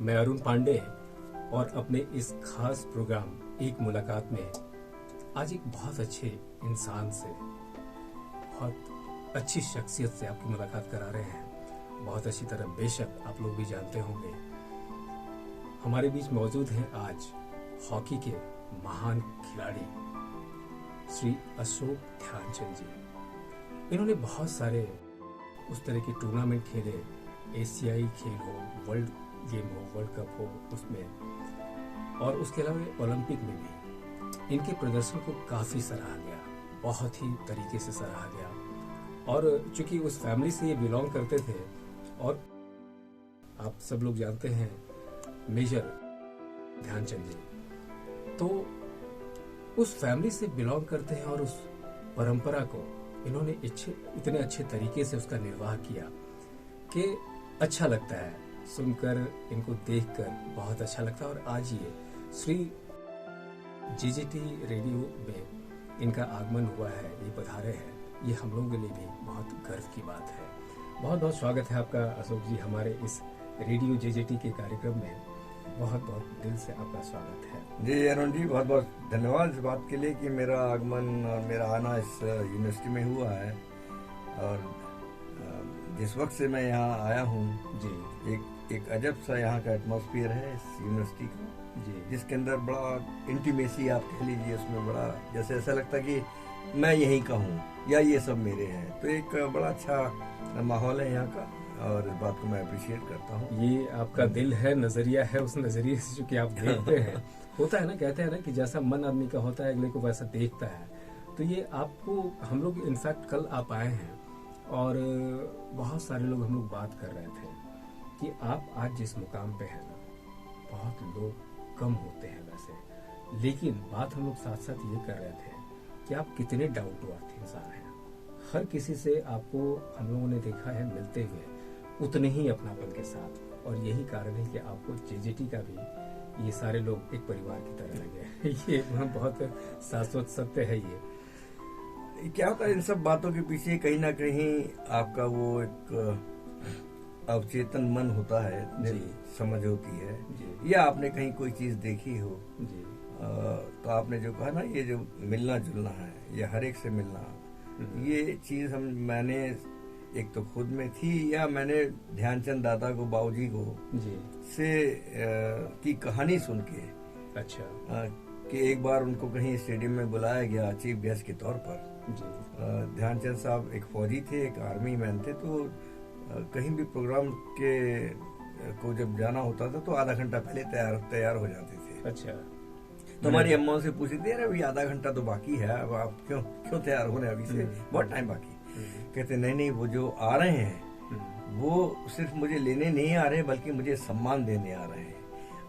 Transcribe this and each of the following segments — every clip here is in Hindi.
मैं अरुण पांडे और अपने इस खास प्रोग्राम एक मुलाकात में आज एक बहुत अच्छे इंसान से, बहुत अच्छी शख्सियत से आपकी मुलाकात करा रहे हैं। बहुत अच्छी तरह बेशक आप लोग भी जानते होंगे। हमारे बीच मौजूद हैं आज हॉकी के महान खिलाड़ी श्री अशोक ध्यानचंद जी। इन्होंने बहुत सारे उस तरह के टूर्नामेंट खेले, एशियाई खेल हो, वर्ल्ड गेम हो, वर्ल्ड कप हो उसमें, और उसके अलावा ओलंपिक में भी इनके प्रदर्शन को काफी सराहा गया, बहुत ही तरीके से सराहा गया। और चूंकि उस फैमिली से ये बिलोंग करते थे, और आप सब लोग जानते हैं मेजर ध्यानचंद जी, तो उस फैमिली से बिलोंग करते हैं और उस परंपरा को इन्होंने इतने अच्छे तरीके से उसका निर्वाह किया कि अच्छा लगता है सुनकर, इनको देखकर बहुत अच्छा लगता है। और आज ये श्री जेजेटी रेडियो में इनका आगमन हुआ है, ये पधारे हैं, ये हम लोगों के लिए भी बहुत गर्व की बात है। बहुत बहुत स्वागत है आपका अशोक जी हमारे इस रेडियो जेजेटी के कार्यक्रम में। बहुत बहुत दिल से आपका स्वागत है। जी अरुण जी, बहुत बहुत धन्यवाद इस बात के लिए कि मेरा आगमन और मेरा आना इस यूनिवर्सिटी में हुआ है। और जिस वक्त से मैं यहाँ आया हूँ जी, एक अजब सा यहाँ का एटमॉस्फेयर है इस यूनिवर्सिटी का जी, जिसके अंदर बड़ा इंटीमेसी आप कह लीजिए, उसमें बड़ा जैसे ऐसा लगता है कि मैं यहीं का हूँ या ये सब मेरे हैं। तो एक बड़ा अच्छा माहौल है यहाँ का और इस बात को मैं अप्रिशिएट करता हूँ। ये आपका दिल है, नजरिया है, उस नजरिए से जो कि आप देखते हैं। होता है ना, कहते हैं ना कि जैसा मन आदमी का होता है अगले को वैसा देखता है। तो ये आपको, हम लोग इनफैक्ट कल आप आए हैं और बहुत सारे लोग हम लोग बात कर रहे थे कि आप आज जिस मुकाम पे हैं ना, बहुत लोग कम होते हैं वैसे, लेकिन बात हम लोग साथ साथ ये कर रहे थे कि आप कितने डाउन टू अर्थ इंसान हैं। हर किसी से आपको हम लोगों ने देखा है मिलते हुए उतने ही अपनापन के साथ, और यही कारण है कि आपको जेजेटी का भी ये सारे लोग एक परिवार की तरह लगे। ये बहुत शाश्वत सत्य है। ये क्या होता है इन सब बातों के पीछे कहीं ना कहीं आपका वो एक अवचेतन मन होता है, समझ होती है जी, या आपने कहीं कोई चीज देखी हो जी। तो आपने जो कहा ना, ये जो मिलना जुलना है, ये हर एक से मिलना, ये चीज मैंने एक तो खुद में थी, या मैंने ध्यानचंद दादा को, बाबूजी को जी से की कहानी सुन के, अच्छा, कि एक बार उनको कहीं स्टेडियम में बुलाया गया चीफ गेस्ट के तौर पर जी। ध्यानचंद साहब एक फौजी थे, एक आर्मी मैन थे, तो कहीं भी प्रोग्राम के को जब जाना होता था तो आधा घंटा पहले तैयार हो जाते थे। अच्छा, तो हमारी अम्मा से पूछती थी, अरे अभी आधा घंटा तो बाकी है, अब आप क्यों तैयार होने, अभी से बहुत टाइम बाकी। कहते नहीं, वो जो आ रहे हैं वो सिर्फ मुझे लेने नहीं आ रहे, बल्कि मुझे सम्मान देने आ रहे हैं।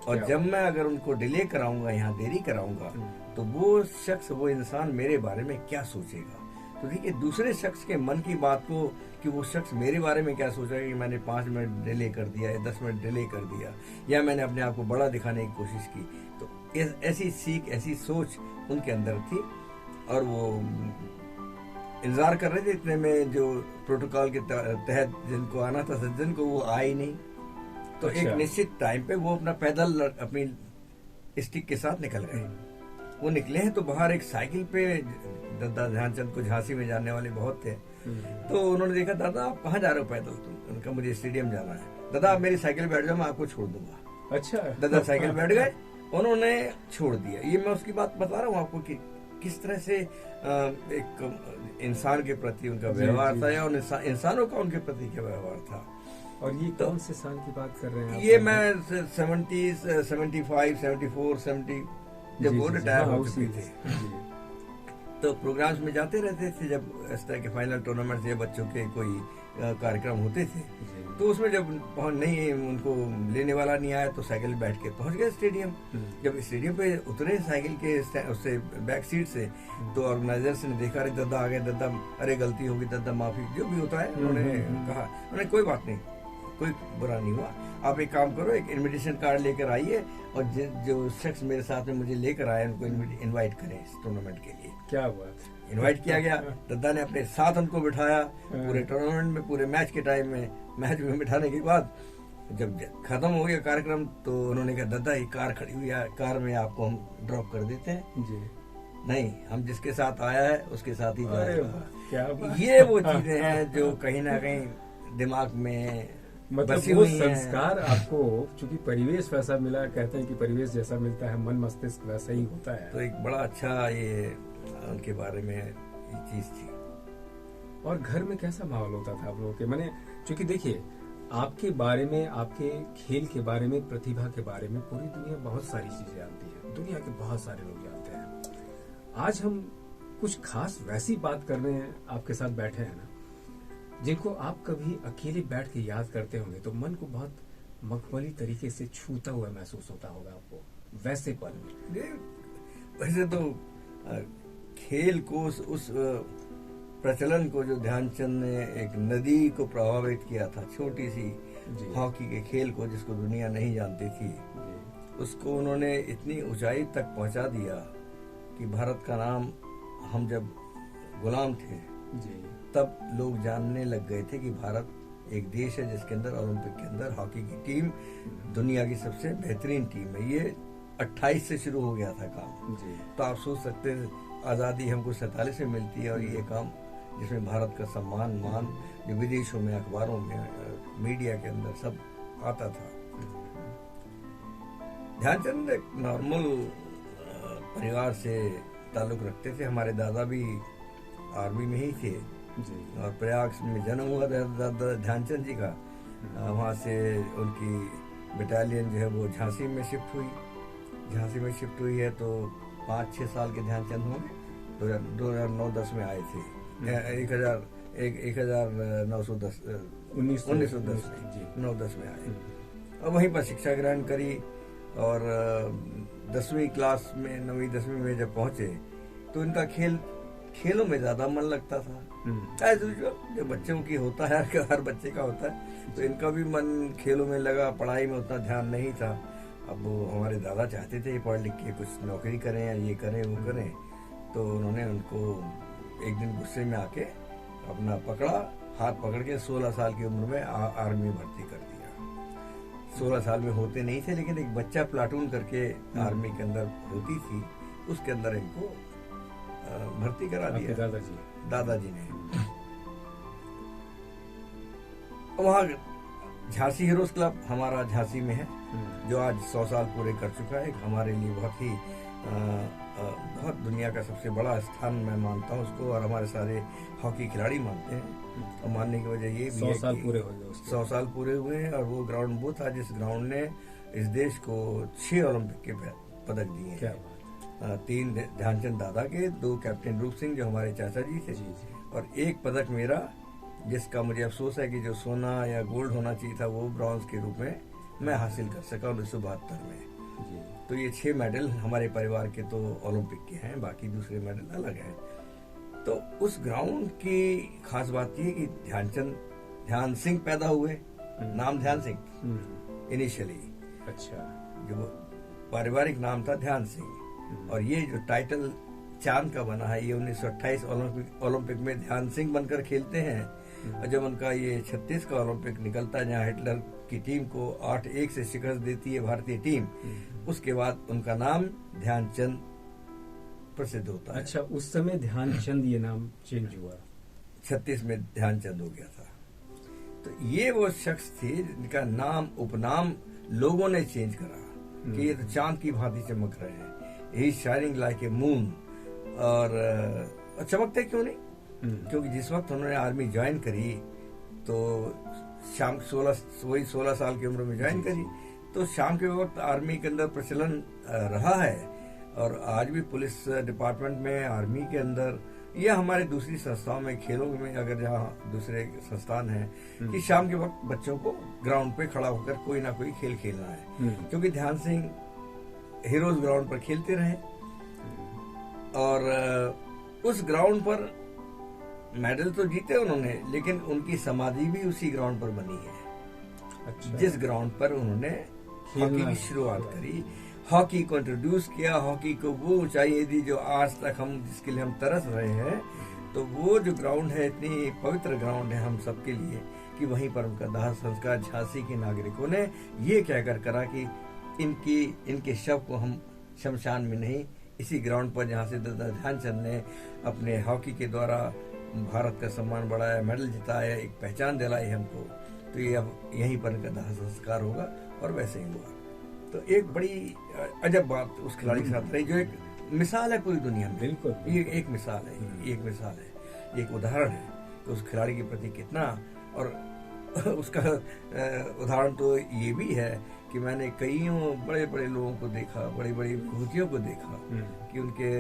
और जब मैं अगर उनको डिले कराऊंगा, यहाँ देरी कराऊंगा, तो वो शख्स, वो इंसान मेरे बारे में क्या सोचेगा। तो देखिए, दूसरे शख्स के मन की बात को, कि वो शख्स मेरे बारे में क्या सोचेगा कि मैंने 5 मिनट डिले कर दिया या 10 मिनट डिले कर दिया, या मैंने अपने आप को बड़ा दिखाने की कोशिश की। तो ऐसी सीख, ऐसी सोच उनके अंदर थी, और वो इंतजार कर रहे थे। इतने में जो प्रोटोकॉल के तहत जिनको आना था सज्जन को, वो आए नहीं। तो अच्छा, एक निश्चित टाइम पे वो अपना पैदल अपनी स्टिक के साथ निकल गए। वो निकले हैं तो बाहर एक साइकिल पे, दादा ध्यानचंद को झांसी में जाने वाले बहुत थे, तो उन्होंने देखा, दादा आप कहाँ जा रहे हो पैदल? तुम? उनका मुझे स्टेडियम जाना है। दादा आप मेरी साइकिल बैठ जाओ, मैं आपको छोड़ दूंगा। अच्छा, दादा साइकिल बैठ गए, उन्होंने छोड़ दिया। ये मैं उसकी बात बता रहा हूँ आपको कि किस तरह से एक इंसान के प्रति उनका व्यवहार था, या इंसानों का उनके प्रति क्या व्यवहार था। और ये कौन से साल की बात कर रहे हैं? ये मैं 70s, 75, 74, 70 जब वो रिटायर हो चुके थे, तो प्रोग्राम्स में जाते रहते थे। जब इस तरह के फाइनल टूर्नामेंट या बच्चों के कोई कार्यक्रम होते थे, तो उसमें जब नहीं उनको लेने वाला नहीं आया, तो साइकिल बैठ के पहुंच गए स्टेडियम। जब स्टेडियम पे उतरे साइकिल के उससे बैक सीट से, तो ऑर्गेनाइजर्स ने देखा, अरे दादा आ गए, दादा अरे गलती होगी, दादा माफी, जो भी होता है उन्होंने कहा। उन्होंने कोई बात नहीं, कोई बुरा नहीं हुआ, आप एक काम करो, एक इनविटेशन कार्ड लेकर आइए, और जो शख्स मेरे साथ में मुझे लेकर आए उनको इनवाइट करें इस टूर्नामेंट के लिए। क्या बात, इनवाइट किया गया। दादा ने अपने साथ उनको बिठाया पूरे टूर्नामेंट में, पूरे मैच के टाइम में। मैच में बिठाने के बाद जब खत्म हो गया कार्यक्रम तो उन्होंने कहा दादा ये कार खड़ी हुई है, कार में आपको हम ड्रॉप कर देते हैं। जी। नहीं, हम जिसके साथ आया है उसके साथ ही अरे जाएगा। वाह, क्या बात। ये वो चीजें हैं जो कहीं ना कहीं दिमाग में मतलब बसी वो हुई हैं। संस्कार आपको, चूंकि परिवेश वैसा मिला, कहते हैं कि परिवेश जैसा मिलता है मन मस्तिष्क वैसा ही होता है। तो एक बड़ा अच्छा ये उनके बारे में ये चीज थी। और घर में कैसा माहौल होता था आप लोगों के? मैंने, चूंकि देखिए आपके बारे में, आपके खेल के बारे में, प्रतिभा के बारे में पूरी दुनिया बहुत सारी चीजें जानती है, दुनिया के बहुत सारे लोग जानते हैं। आज हम कुछ खास वैसी बात कर रहे हैं, आपके साथ बैठे हैं ना, जिनको आप कभी अकेले बैठ के याद करते होंगे तो मन को बहुत मखमली तरीके से छूता हुआ महसूस होता होगा आपको, वैसे पल। वैसे तो खेल को उस प्रचलन को जो ध्यानचंद ने एक नदी को प्रभावित किया था, छोटी सी हॉकी के खेल को जिसको दुनिया नहीं जानती थी, उसको उन्होंने इतनी ऊंचाई तक पहुंचा दिया कि भारत का नाम, हम जब गुलाम थे तब लोग जानने लग गए थे कि भारत एक देश है जिसके अंदर ओलंपिक के अंदर हॉकी की टीम दुनिया की सबसे बेहतरीन टीम है। ये 28 से शुरू हो गया था काम। तो आप सोच सकते हैं आज़ादी हमको 47 में मिलती है, और ये काम जिसमें भारत का सम्मान मान जो विदेशों में, अखबारों में, मीडिया के अंदर सब आता था। ध्यानचंद एक नॉर्मल परिवार से ताल्लुक रखते थे। हमारे दादा भी आर्मी में ही थे और प्रयाग में जन्म हुआ दादा ध्यानचंद जी का। वहाँ से उनकी बटालियन जो है वो झांसी में शिफ्ट हुई। झांसी में शिफ्ट हुई है तो 5-6 साल के ध्यानचंद होंगे। 2009-10 में आए थे। 1910 में 9-10 में आए और वहीं पर शिक्षा ग्रहण करी। और 10वीं क्लास में, 9वीं-10वीं में जब पहुंचे तो इनका खेलों में ज्यादा मन लगता था। एज यूजुअल जो बच्चों की होता है, हर बच्चे का होता है, तो इनका भी मन खेलों में लगा, पढ़ाई में उतना ध्यान नहीं था। अब वो हमारे दादा चाहते थे पढ़ लिख के कुछ नौकरी करें या ये करें वो करें, तो उन्होंने उनको एक दिन गुस्से में आके अपना पकड़ा, हाथ पकड़ के 16 साल की उम्र में आर्मी में भर्ती कर दिया। 16 साल में होते नहीं थे, लेकिन एक बच्चा प्लाटून करके आर्मी के अंदर होती थी, उसके अंदर इनको भर्ती करा दिया दादाजी ने। वहाँ झांसी हीरोज क्लब हमारा झांसी में है, जो आज 100 साल पूरे कर चुका है। हमारे लिए बहुत दुनिया का सबसे बड़ा स्थान मैं मानता हूँ उसको, और हमारे सारे हॉकी खिलाड़ी मानते हैं। और मानने की वजह ये भी 100 साल पूरे हो गए, 100 साल पूरे हुए हैं। और वो ग्राउंड वो था जिस ग्राउंड ने इस देश को 6 ओलंपिक के पदक दिए हैं। 3 ध्यानचंद दादा के, 2 कैप्टन रूप सिंह जो हमारे चाचा जी थे, और 1 पदक मेरा, जिसका मुझे अफसोस है कि जो सोना या गोल्ड होना चाहिए था वो ब्रॉन्ज के रूप में मैं हासिल कर सका 1972 में। तो ये 6 मेडल हमारे परिवार के तो ओलंपिक के हैं, बाकी दूसरे मेडल अलग हैं। तो उस ग्राउंड की खास बात यह है कि ध्यान सिंह पैदा हुए, नाम ध्यान सिंह इनिशियली, अच्छा, जो पारिवारिक नाम था ध्यान सिंह। और ये जो टाइटल चांद का बना है, ये 1928 ओलंपिक में ध्यान सिंह बनकर खेलते हैं। और जब उनका ये 36 का ओलंपिक निकलता है, जहाँ हिटलर की टीम को 8-1 से शिकस्त देती है भारतीय टीम, उसके बाद उनका नाम ध्यानचंद प्रसिद्ध होता है। अच्छा, उस समय ध्यानचंद ये नाम चेंज हुआ, 36 में ध्यानचंद हो गया था। तो ये वो शख्स थे जिनका नाम, उपनाम लोगों ने चेंज करा कि ये तो चांद की भांति चमक रहे हैं, ही शाइनिंग लाइक ए मून। और चमकते क्यों नहीं? क्योंकि जिस वक्त उन्होंने आर्मी ज्वाइन करी तो शाम 16 साल की उम्र में ज्वाइन करी, तो शाम के वक्त आर्मी के अंदर प्रचलन रहा है। और आज भी पुलिस डिपार्टमेंट में, आर्मी के अंदर या हमारे दूसरी संस्थाओं में, खेलों में, अगर जहाँ दूसरे संस्थान हैं, कि शाम के वक्त बच्चों को ग्राउंड पे खड़ा होकर कोई ना कोई खेल खेलना है। क्योंकि ध्यान सिंह हीरोज ग्राउंड पर खेलते रहे और उस ग्राउंड पर मेडल तो जीते उन्होंने, लेकिन उनकी समाधि भी उसी ग्राउंड पर बनी है। अच्छा। जिस ग्राउंड पर उन्होंने हॉकी की शुरुआत करी, हॉकी को इंट्रोड्यूस किया, हॉकी को वो ऊंचाई दी जो आज तक हम, जिसके लिए हम तरस रहे हैं। तो वो जो ग्राउंड है, इतनी पवित्र ग्राउंड है हम सबके लिए कि वहीं पर उनका दाह संस्कार झांसी के नागरिकों ने ये कहकर करा कि इनके शव को हम शमशान में नहीं, इसी ग्राउंड पर जहाँ से दादा ध्यानचंद ने अपने हॉकी के द्वारा भारत का सम्मान बढ़ाया, मेडल जिताया, एक पहचान दिलाई हमको, तो ये अब यहीं पर इनका दाह संस्कार होगा। और वैसे ही हुआ। तो एक बड़ी अजब बात उस खिलाड़ी के साथ रही, जो एक मिसाल है पूरी दुनिया में। बिल्कुल, ये एक मिसाल है, ये एक मिसाल है, एक उदाहरण है कि उस खिलाड़ी के प्रति कितना। और उसका उदाहरण तो ये भी है कि मैंने कईयों बड़े बड़े लोगों को देखा, बड़ी बड़ी विभूतियों को देखा कि उनके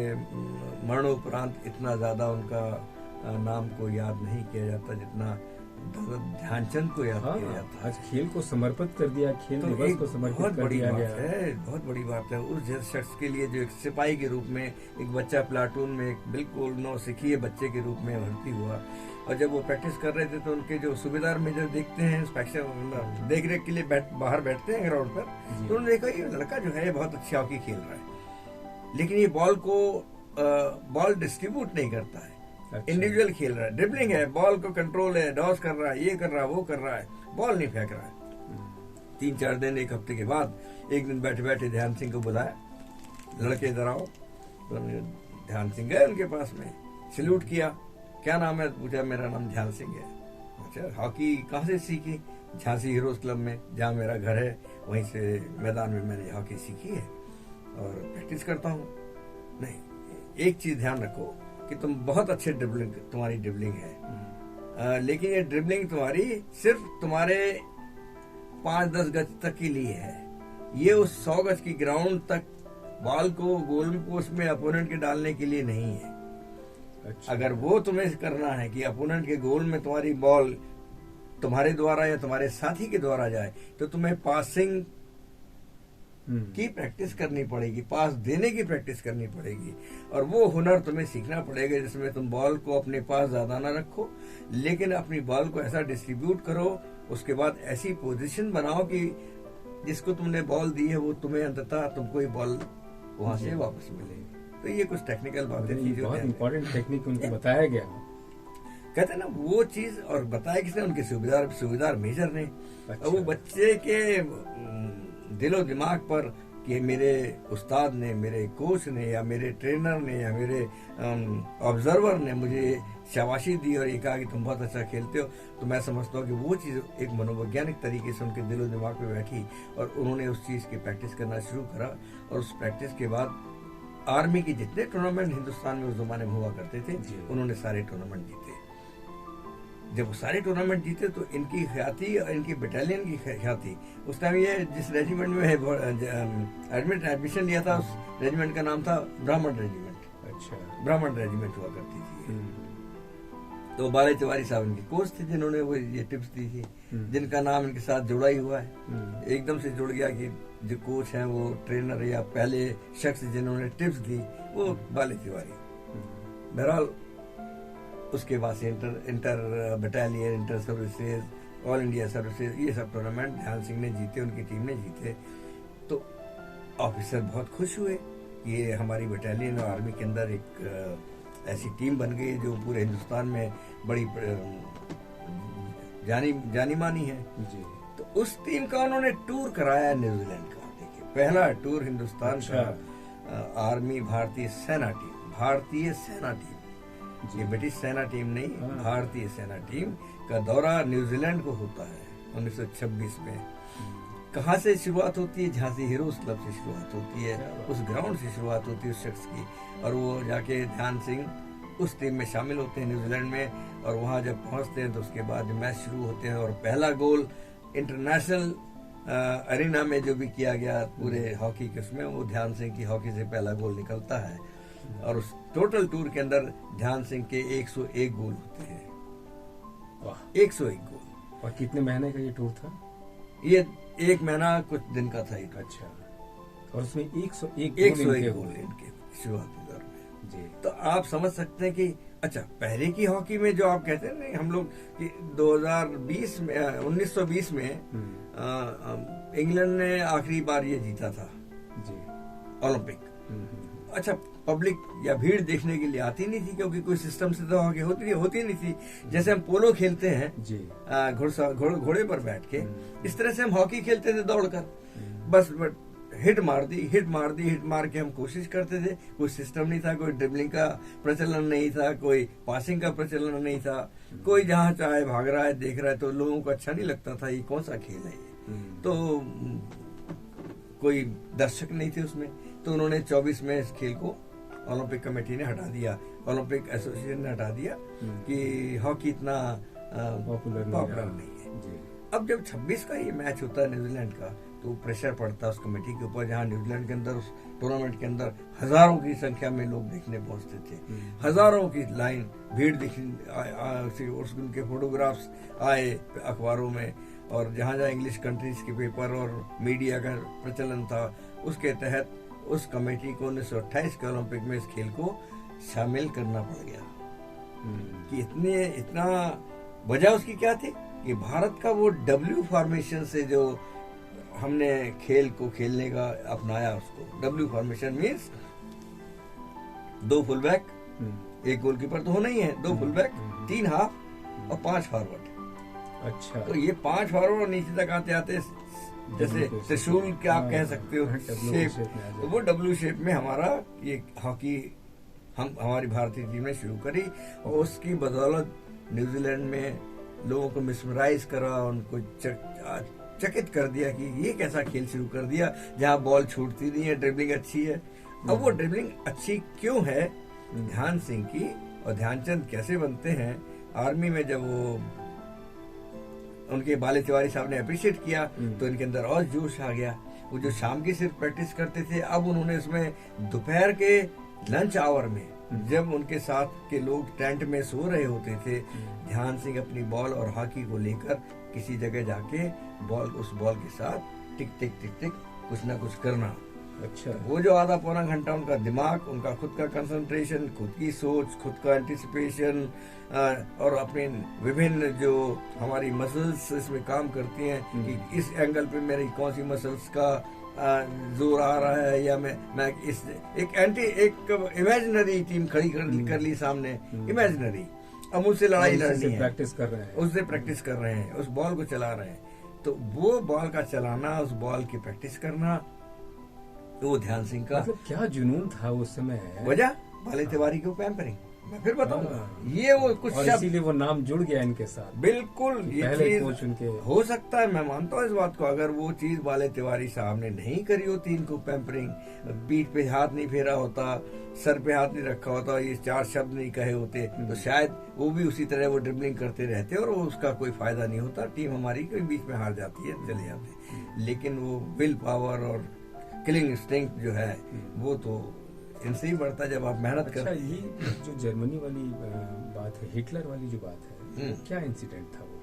मरणोपरांत इतना ज्यादा उनका नाम को याद नहीं किया जाता जितना ध्यानचंद को याद किया जाता है। आज खेल को समर्पित कर दिया, खेल तो दिवस को समर्पित कर दिया गया है। बहुत बड़ी बात है उस शख्स के लिए जो एक सिपाही के रूप में, एक बच्चा प्लाटून में एक बिल्कुल नौसिखिए बच्चे के रूप में भर्ती हुआ। और जब वो प्रैक्टिस कर रहे थे तो उनके जो सूबेदार मेजर देखते हैं, इंस्पेक्शन देख रेख के लिए बाहर बैठते हैं ग्राउंड पर, तो उन्होंने देखा ये लड़का जो है बहुत अच्छी हॉकी खेल रहा है, लेकिन ये बॉल डिस्ट्रीब्यूट नहीं करता है, इंडिविजुअल खेल रहा है, ड्रिबलिंग है, बॉल को कंट्रोल है, डॉस कर रहा है, ये कर रहा है, वो कर रहा है, बॉल नहीं फेंक रहा है। 3-4 दिन, एक हफ्ते के बाद एक दिन बैठे बैठे ध्यान सिंह को बुलाया, लड़के इधर आओ। तो ध्यान सिंह गए उनके पास में, सैल्यूट किया, क्या नाम है, पूछा, मेरा नाम ध्यान सिंह है। अच्छा, हॉकी कहाँ से सीखी? झांसी हीरोज क्लब में, जहाँ मेरा घर है वहीं से मैदान में मैंने हॉकी सीखी है और प्रैक्टिस करता हूँ। नहीं, एक चीज ध्यान रखो कि तुम बहुत अच्छे तुम्हारी ड्रिबलिंग है, लेकिन ये ड्रिबलिंग तुम्हारी सिर्फ तुम्हारे 5-10 गज तक के लिए है। ये उस 100 गज की ग्राउंड तक बॉल को गोल पोस्ट में अपोनेंट के डालने के लिए नहीं है। अच्छा। अगर वो तुम्हें करना है कि अपोनेंट के गोल में तुम्हारी बॉल तुम्हारे द्वारा या तुम्हारे साथी के द्वारा जाए, तो तुम्हें पासिंग की प्रैक्टिस करनी पड़ेगी, पास देने की प्रैक्टिस करनी पड़ेगी, और वो हुनर तुम्हें सीखना पड़ेगा जिसमें तुम बॉल को अपने पास ज्यादा ना रखो, लेकिन अपनी बॉल को ऐसा डिस्ट्रीब्यूट करो, उसके बाद ऐसी पोजीशन बनाओ कि जिसको तुमने बॉल दी है वो तुम्हें अंततः तुमको ही बॉल वहां से वापस मिलेगी। तो ये कुछ टेक्निकल बातें थी जो बहुत इंपॉर्टेंट टेक्निक उनको बताया गया। कहते हैं ना वो चीज, और बताया किसने? उनके सूबेदार मेजर ने। अच्छा। वो बच्चे के दिलो दिमाग पर कि मेरे उस्ताद ने, मेरे कोच ने, या मेरे ट्रेनर ने, या मेरे ऑब्जर्वर ने मुझे शाबाशी दी और ये कहा कि तुम बहुत अच्छा खेलते हो, तो मैं समझता हूँ कि वो चीज़ एक मनोवैज्ञानिक तरीके से उनके दिलो दिमाग पे बैठी और उन्होंने उस चीज़ की प्रैक्टिस करना शुरू करा। और उस प्रैक्टिस के बाद आर्मी के जितने टूर्नामेंट हिंदुस्तान में उस जमाने में हुआ करते थे, उन्होंने सारे टूर्नामेंट जीते। जब वो सारे टूर्नामेंट जीते तो इनकी ख्याति और इनकी बटालियन की ख्याति, उस टाइम ये जिस रेजिमेंट में एडमिशन लिया था, उस रेजिमेंट का नाम था ब्राह्मण रेजिमेंट। अच्छा, ब्राह्मण रेजिमेंट हुआ करती थी। तो बाले तिवारी साहब इनके कोच थे जिन्होंने वो ये टिप्स दी थी, जिनका नाम इनके साथ जुड़ा ही हुआ है। एकदम से जुड़ गया कि जो कोच हैं वो ट्रेनर या पहले शख्स जिन्होंने टिप्स दी वो बाले तिवारी। बहरहाल उसके बाद से inter battalion, inter services, all India services, ये सब टूर्नामेंट ध्यान सिंह ने जीते, उनकी टीम ने जीते। तो ऑफिसर बहुत खुश हुए, ये हमारी बटालियन और आर्मी के अंदर एक ऐसी टीम बन गई जो पूरे हिंदुस्तान में बड़ी जानी मानी है जी। तो उस टीम का उन्होंने टूर कराया न्यूजीलैंड का। देखिए, पहला टूर हिंदुस्तान का आर्मी भारतीय सेना टीम, ये ब्रिटिश सेना टीम नहीं, भारतीय सेना टीम का दौरा न्यूजीलैंड को होता है 1926 में। कहाँ से शुरुआत होती है? झांसी हीरोज क्लब से शुरुआत होती है, उस ग्राउंड से शुरुआत होती है उस शख्स की। और वो जाके ध्यान सिंह उस टीम में शामिल होते हैं न्यूजीलैंड में, और वहाँ जब पहुँचते हैं तो उसके बाद जो मैच शुरू होते हैं और पहला गोल इंटरनेशनल अरीना में जो भी किया गया पूरे हॉकी के उसमें, वो ध्यान सिंह की हॉकी से पहला गोल निकलता है। और उस टोटल टूर के अंदर ध्यान सिंह के 101 गोल होते हैं। वाह, 101 गोल। और कितने महीने का ये टूर था? ये 1 महीना कुछ दिन का था। अच्छा, और उसमें 101 गोल इनके शुरुआती दौर में जी। तो आप समझ सकते हैं कि अच्छा, पहले की हॉकी में जो आप कहते हैं नहीं, हम लोग 2020 में 1920 में इंग्लैंड ने आखिरी बार ये जीता था जी, ओलंपिक। अच्छा पब्लिक या भीड़ देखने के लिए आती नहीं थी, क्योंकि कोई सिस्टम से तो आगे होती नहीं थी। जैसे हम पोलो खेलते हैं जी, घोड़े पर बैठ के, इस तरह से हम हॉकी खेलते थे दौड़कर। बस हिट मार के हम कोशिश करते थे। कोई सिस्टम नहीं था, कोई ड्रिबलिंग का प्रचलन नहीं था, कोई पासिंग का प्रचलन नहीं था। कोई जहां चाहे भाग रहा है, देख रहा है, तो लोगों को अच्छा नहीं लगता था, ये कौन सा खेल है ये। तो कोई दर्शक नहीं थे उसमें, तो उन्होंने 24 में इस खेल को ओलंपिक कमेटी ने हटा दिया, ओलंपिक एसोसिएशन ने हटा दिया कि हॉकी इतना पॉपुलर नहीं है। अब जब 26 का ये मैच होता है न्यूजीलैंड का, तो प्रेशर पड़ता है उस कमेटी के ऊपर, जहां न्यूजीलैंड के अंदर, उस टूर्नामेंट के अंदर हजारों की संख्या में लोग देखने पहुंचते थे, हजारों की लाइन भीड़ दिखी, उनके फोटोग्राफ्स आए अखबारों में, और जहां जहां इंग्लिश कंट्रीज के पेपर और मीडिया का प्रचलन था, उसके तहत उस कमेटी को 1928 के ओलंपिक में इस खेल को शामिल करना पड़ गया। कि इतना वजह उसकी क्या थी कि भारत का वो डब्ल्यू फॉर्मेशन से जो हमने खेल को खेलने का अपनाया, उसको W formation means 2 full back, 1 goalkeeper तो होना ही है, 2 फुल बैक, 3 हाफ और 5 फॉरवर्ड। अच्छा, तो ये 5 फॉरवर्ड और नीचे तक आते आते जैसे त्रिशूल के आप कह सकते हो शेप, तो वो डब्ल्यू शेप में हमारा ये हॉकी हमारी भारतीय टीम ने शुरू करी, और उसकी बदौलत न्यूजीलैंड में लोगों को मिसमराइज करा, उनको चकित कर दिया कि ये कैसा खेल शुरू कर दिया जहां बॉल छूटती नहीं है, ड्रिबलिंग अच्छी है। अब वो ड्रिबलिंग अच्छी क्यों है ध्यान सिंह की, और ध्यानचंद कैसे बनते हैं, आर्मी में जब वो उनके बाले तिवारी साहब ने अप्रिशिएट किया तो इनके अंदर और जोश आ गया। वो जो शाम की सिर्फ प्रैक्टिस करते थे, अब उन्होंने उसमें दोपहर के लंच आवर में, जब उनके साथ के लोग टेंट में सो रहे होते थे, ध्यान सिंह अपनी बॉल और हॉकी को लेकर किसी जगह जाके उस बॉल के साथ टिक टिक टिक टिक कुछ ना कुछ करना। अच्छा, वो जो आधा पौना घंटा उनका दिमाग, उनका खुद का कंसंट्रेशन, खुद की सोच, खुद का एंटिसिपेशन, और अपने विभिन्न जो हमारी मसल्स इसमें काम करती हैं कि इस एंगल पे मेरी कौन सी मसल्स का जोर आ रहा है, या मैं इस एक इमेजिनरी टीम खड़ी कर ली सामने, इमेजिनरी, अब मुझसे लड़ाई लड़नी है, प्रैक्टिस कर रहे हैं, उससे प्रैक्टिस कर रहे हैं, उस बॉल को चला रहे हैं। तो वो बॉल का चलाना, उस बॉल की प्रैक्टिस करना, तो वो ध्यान सिंह का मतलब क्या जुनून था उस समय। वजह बाले तिवारी को पैम्परिंग, मैं फिर बताऊंगा। ये वो कुछ और इसीलिए वो नाम जुड़ गया इनके साथ। बिल्कुल, ये चीज उनके हो सकता है, मैं मानता हूँ इस बात को। अगर वो चीज बाले तिवारी साहब ने नहीं करी होती, इनको पैम्परिंग, पीठ पे हाथ नहीं फेरा होता, सर पे हाथ नहीं रखा होता, ये 4 शब्द नहीं कहे होते, तो शायद वो भी उसी तरह वो ड्रिबलिंग करते रहते और उसका कोई फायदा नहीं होता, टीम हमारी के बीच में हार जाती है, चले जाते। लेकिन वो विल पावर और किलिंग इंस्टिंक्ट जो है, वो तो इनसे ही बढ़ता है जब आप मेहनत करते हैं। ये जो जर्मनी वाली बात है, हिटलर वाली जो बात है, क्या इंसिडेंट था वो?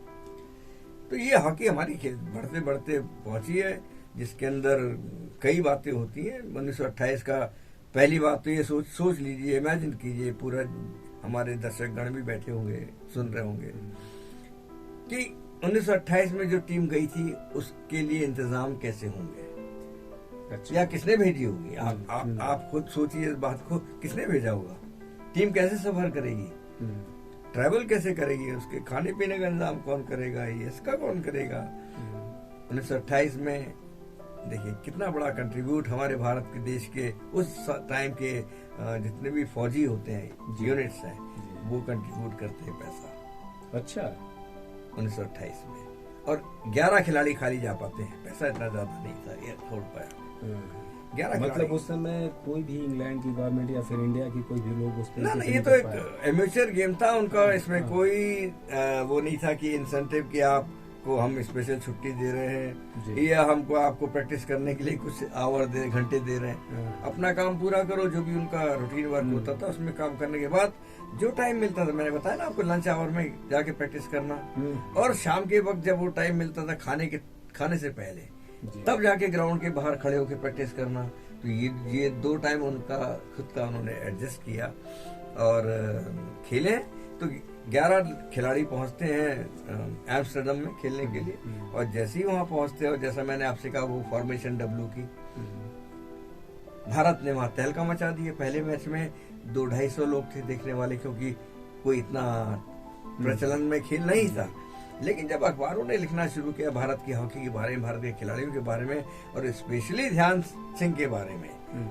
तो ये हॉकी हमारी बढ़ते बढ़ते पहुंची है, जिसके अंदर कई बातें होती हैं। 1928 का पहली बात तो ये सोच लीजिए, इमेजिन कीजिए, पूरा हमारे दर्शकगण भी बैठे होंगे, सुन रहे होंगे कि 1928 में जो टीम गई थी उसके लिए इंतजाम कैसे होंगे। अच्छा। या किसने भेजी होगी, आप खुद सोचिए इस बात को, किसने भेजा होगा, टीम कैसे सफर करेगी, ट्रैवल कैसे करेगी, उसके खाने पीने का इंतजाम कौन करेगा, ये इसका कौन करेगा। 1928 में देखिए कितना बड़ा कंट्रीब्यूट हमारे भारत के देश के उस टाइम के जितने भी फौजी होते हैं, यूनिट्स हैं, वो कंट्रीब्यूट करते हैं पैसा। अच्छा, 1928 में, और 11 खिलाड़ी खाली जा पाते हैं, पैसा इतना ज्यादा नहीं था, ये छोड़ पाया। 11 मतलब उस समय कोई भी इंग्लैंड की गवर्नमेंट या फिर इंडिया की कोई भी लोग उस ना, ये तो एक एमेच्योर गेम था उनका, इसमें कोई वो नहीं था कि इंसेंटिव कि आपको हम स्पेशल छुट्टी दे रहे हैं या हमको आपको प्रैक्टिस करने के लिए कुछ घंटे दे रहे हैं। अपना काम पूरा करो, जो भी उनका रूटीन वर्क होता था उसमें काम करने के बाद जो टाइम मिलता था, मैंने बताया ना आपको, लंच आवर में जाके प्रैक्टिस करना, और शाम के वक्त जब वो टाइम मिलता था खाने से पहले, तब जाके ग्राउंड के बाहर खड़े होकर प्रैक्टिस करना। तो ये 2 टाइम उनका खुद का उन्होंने एडजस्ट किया और खेले। तो 11 खिलाड़ी पहुंचते हैं एम्स्टर्डम में खेलने के लिए, और जैसे ही वहां पहुंचते हैं, और जैसा मैंने आपसे कहा वो फॉर्मेशन डब्ल्यू की भारत ने वहां तहलका मचा दिया। पहले मैच में 200-250 लोग थे देखने वाले, क्योंकि कोई इतना प्रचलन में खेल नहीं था। लेकिन जब अखबारों ने लिखना शुरू किया भारत की हॉकी के बारे में, भारत के खिलाड़ियों के बारे में, और स्पेशली ध्यान सिंह के बारे में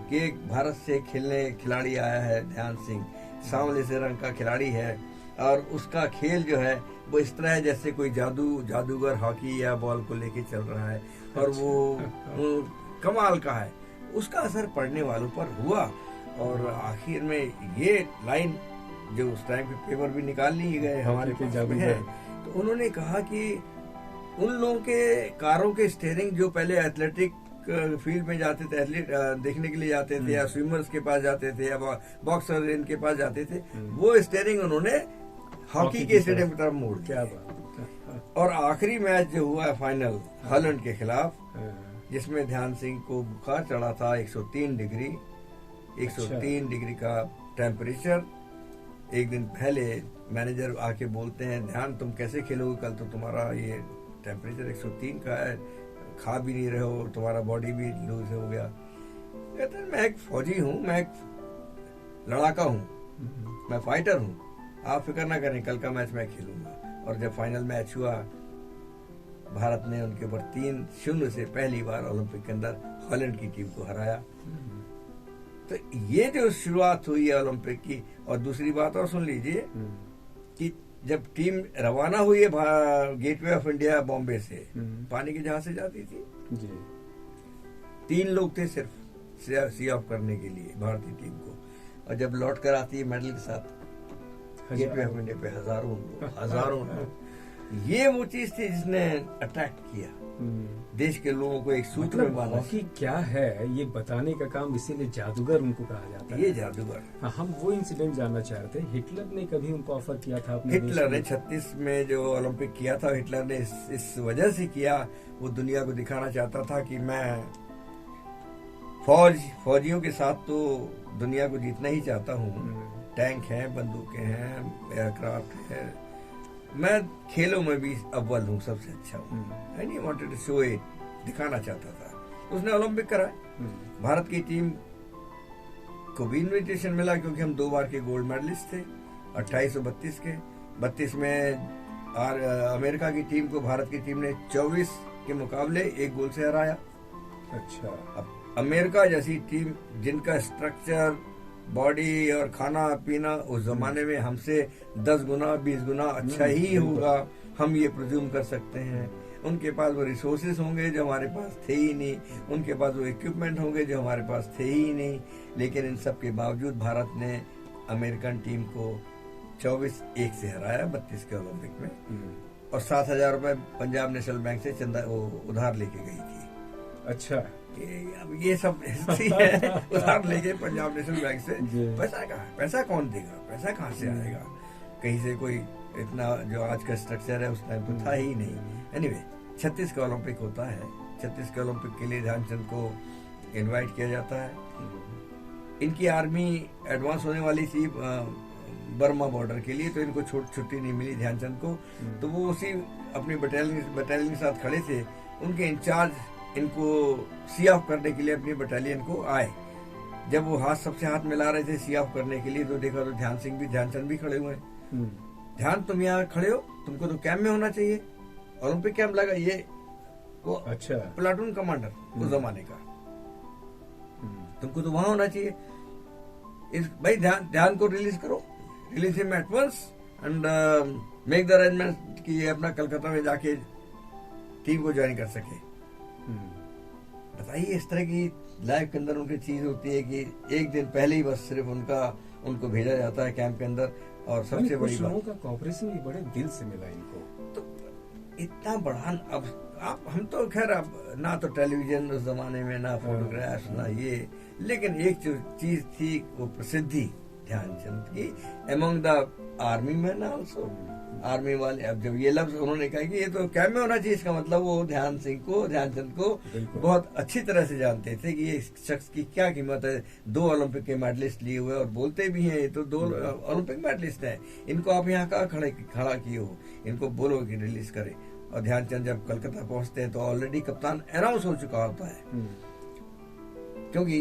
कि एक भारत से खेलने खिलाड़ी आया है ध्यान सिंह, सांवले से रंग का खिलाड़ी है, और उसका खेल जो है वो इस तरह है जैसे कोई जादूगर हॉकी या बॉल को लेके चल रहा है, और वो कमाल का है। उसका असर पढ़ने वालों पर हुआ, और आखिर में ये लाइन जो उस टाइम के पेपर भी निकाल लिए गए हमारे पास में है, तो उन्होंने कहा कि उन लोगों के कारों के स्टीयरिंग जो पहले एथलेटिक फील्ड में जाते थे, एथलीट देखने के लिए जाते थे, या स्विमर्स के पास जाते थे, या बॉक्सर इनके पास जाते थे, वो स्टीयरिंग उन्होंने हॉकी के स्टेडियम की तरफ मोड़ दिया। और आखिरी मैच जो हुआ फाइनल हॉलैंड के खिलाफ, जिसमें ध्यान सिंह को बुखार चढ़ा था 103 डिग्री का टेम्परेचर। एक दिन पहले मैनेजर आके बोलते हैं, ध्यान तुम कैसे खेलोगे कल, तो तुम्हारा ये टेम्परेचर 103 का है, खा भी नहीं रहे हो, तुम्हारा बॉडी भी लूज हो गया। कहते हैं मैं एक फौजी हूँ, मैं एक लड़ाका हूँ, मैं फाइटर हूँ, आप फिक्र ना करें, कल का मैच मैं खेलूंगा। और जब फाइनल मैच हुआ, भारत ने उनके ऊपर 3-0 से पहली बार ओलंपिक के अंदर हॉलैंड की टीम को हराया। तो ये जो शुरुआत हुई है ओलंपिक की। और दूसरी बात और सुन लीजिए कि जब टीम रवाना हुई है गेटवे ऑफ इंडिया बॉम्बे से, पानी के जहाज से जाती थी जी। 3 लोग थे सिर्फ सी ऑफ करने के लिए भारतीय टीम को, और जब लौट कर आती है मेडल के साथ गेटवे ऑफ इंडिया पे हजारों लोग। ये वो चीज थी जिसने अट्रैक्ट किया देश के लोगों को एक सूत्र में बांधा। हॉकी क्या है ये बताने का काम, इसीलिए जादूगर उनको कहा जाता है। ये जादूगर। हाँ, हम वो इंसिडेंट जानना चाह रहे थे। हिटलर ने कभी उनको ऑफर किया था अपने हिटलर ने 36 में जो ओलंपिक किया था, हिटलर ने इस वजह से किया, वो दुनिया को दिखाना चाहता था कि मैं फौजियों के साथ तो दुनिया को जीतना ही चाहता हूँ। टैंक हैं, बंदूकें हैं, एयरक्राफ्ट है, मैं खेलों में भी अव्वल हूँ, सबसे अच्छा हूँ। And he wanted to show it, दिखाना चाहता था। उसने ओलंपिक कराए। भारत की टीम को भी इन्विटेशन मिला, क्योंकि हम 2 बार के गोल्ड मेडलिस्ट थे 28 और 32 के। 32 में अमेरिका की टीम को भारत की टीम ने 24 के मुकाबले 1 गोल से हराया। अच्छा। अब अमेरिका जैसी टीम जिनका स्ट्रक्चर, बॉडी और खाना पीना उस जमाने में हमसे 10 गुना 20 गुना अच्छा ही होगा, हम ये प्रिज्यूम कर सकते हैं। उनके पास वो रिसोर्सेस होंगे जो हमारे पास थे ही नहीं, उनके पास वो इक्विपमेंट होंगे जो हमारे पास थे ही नहीं। लेकिन इन सब के बावजूद भारत ने अमेरिकन टीम को 24-1 से हराया 32 के ओलंपिक में। और 7,000 रुपए पंजाब नेशनल बैंक से चंदा वो उधार लेके गई थी। अच्छा। अब ये सब हिस्ट्री है। उधार लेके पंजाब नेशनल बैंक से पैसा कौन देगा, पैसा कहाँ से आएगा, कहीं से कोई इतना जो आज का स्ट्रक्चर है उस टाइम तो था ही नहीं। एनीवे 36 का ओलंपिक होता है। 36 के ओलंपिक के लिए ध्यानचंद को इनवाइट किया जाता है। इनकी आर्मी एडवांस होने वाली थी बर्मा बॉर्डर के लिए, तो इनको छुट्टी नहीं मिली ध्यानचंद को। तो वो उसी अपनी बटालियन के साथ खड़े थे। उनके इंचार्ज इनको सी ऑफ करने के लिए अपनी बटालियन को आए। जब वो सबसे हाथ मिला रहे थे सी ऑफ करने के लिए, तो देखा तो ध्यानचंद भी खड़े हुए हैं। ध्यान, तुम यहाँ खड़े हो, तुमको तो कैंप में होना चाहिए, ओलंपिक कैंप लगा। ये वो अच्छा प्लाटून कमांडर उस जमाने का, तुमको तो वहां होना चाहिए। भाई ध्यान को रिलीज करो, release him at once and make the arrangement कि ये अपना कलकत्ता में जाके टीम को ज्वाइन कर सके। बताइए, इस तरह की लाइफ के अंदर उनकी चीज होती है कि एक दिन पहले ही बस सिर्फ उनको भेजा जाता है कैंप के अंदर। और सबसे बड़ी बात, लोगों का कोऑपरेशन भी बड़े दिल से मिला इनको। तो इतना बड़ा अब हम तो खैर अब ना तो टेलीविजन उस जमाने में, ना फोटोग्राफ्स, ना ये, लेकिन एक जो चीज थी वो प्रसिद्धि ध्यानचंद की among the army man also. Army वाले, अब जब ये लफ्ज उन्होंने कहा कि ये तो कैंप में होना चाहिए, इसका मतलब वो ध्यानचंद को बहुत अच्छी तरह से जानते थे कि ये शख्स की क्या कीमत है। 2 ओलंपिक के मेडलिस्ट लिए हुए, और बोलते भी हैं ये तो 2 ओलंपिक मेडलिस्ट हैं, इनको आप यहाँ कहाँ खड़ा किए हो, इनको बोलो कि रिलीज करे। और ध्यानचंद जब कलकत्ता पहुंचते हैं तो ऑलरेडी कप्तान अनाउंस हो चुका होता है। क्योंकि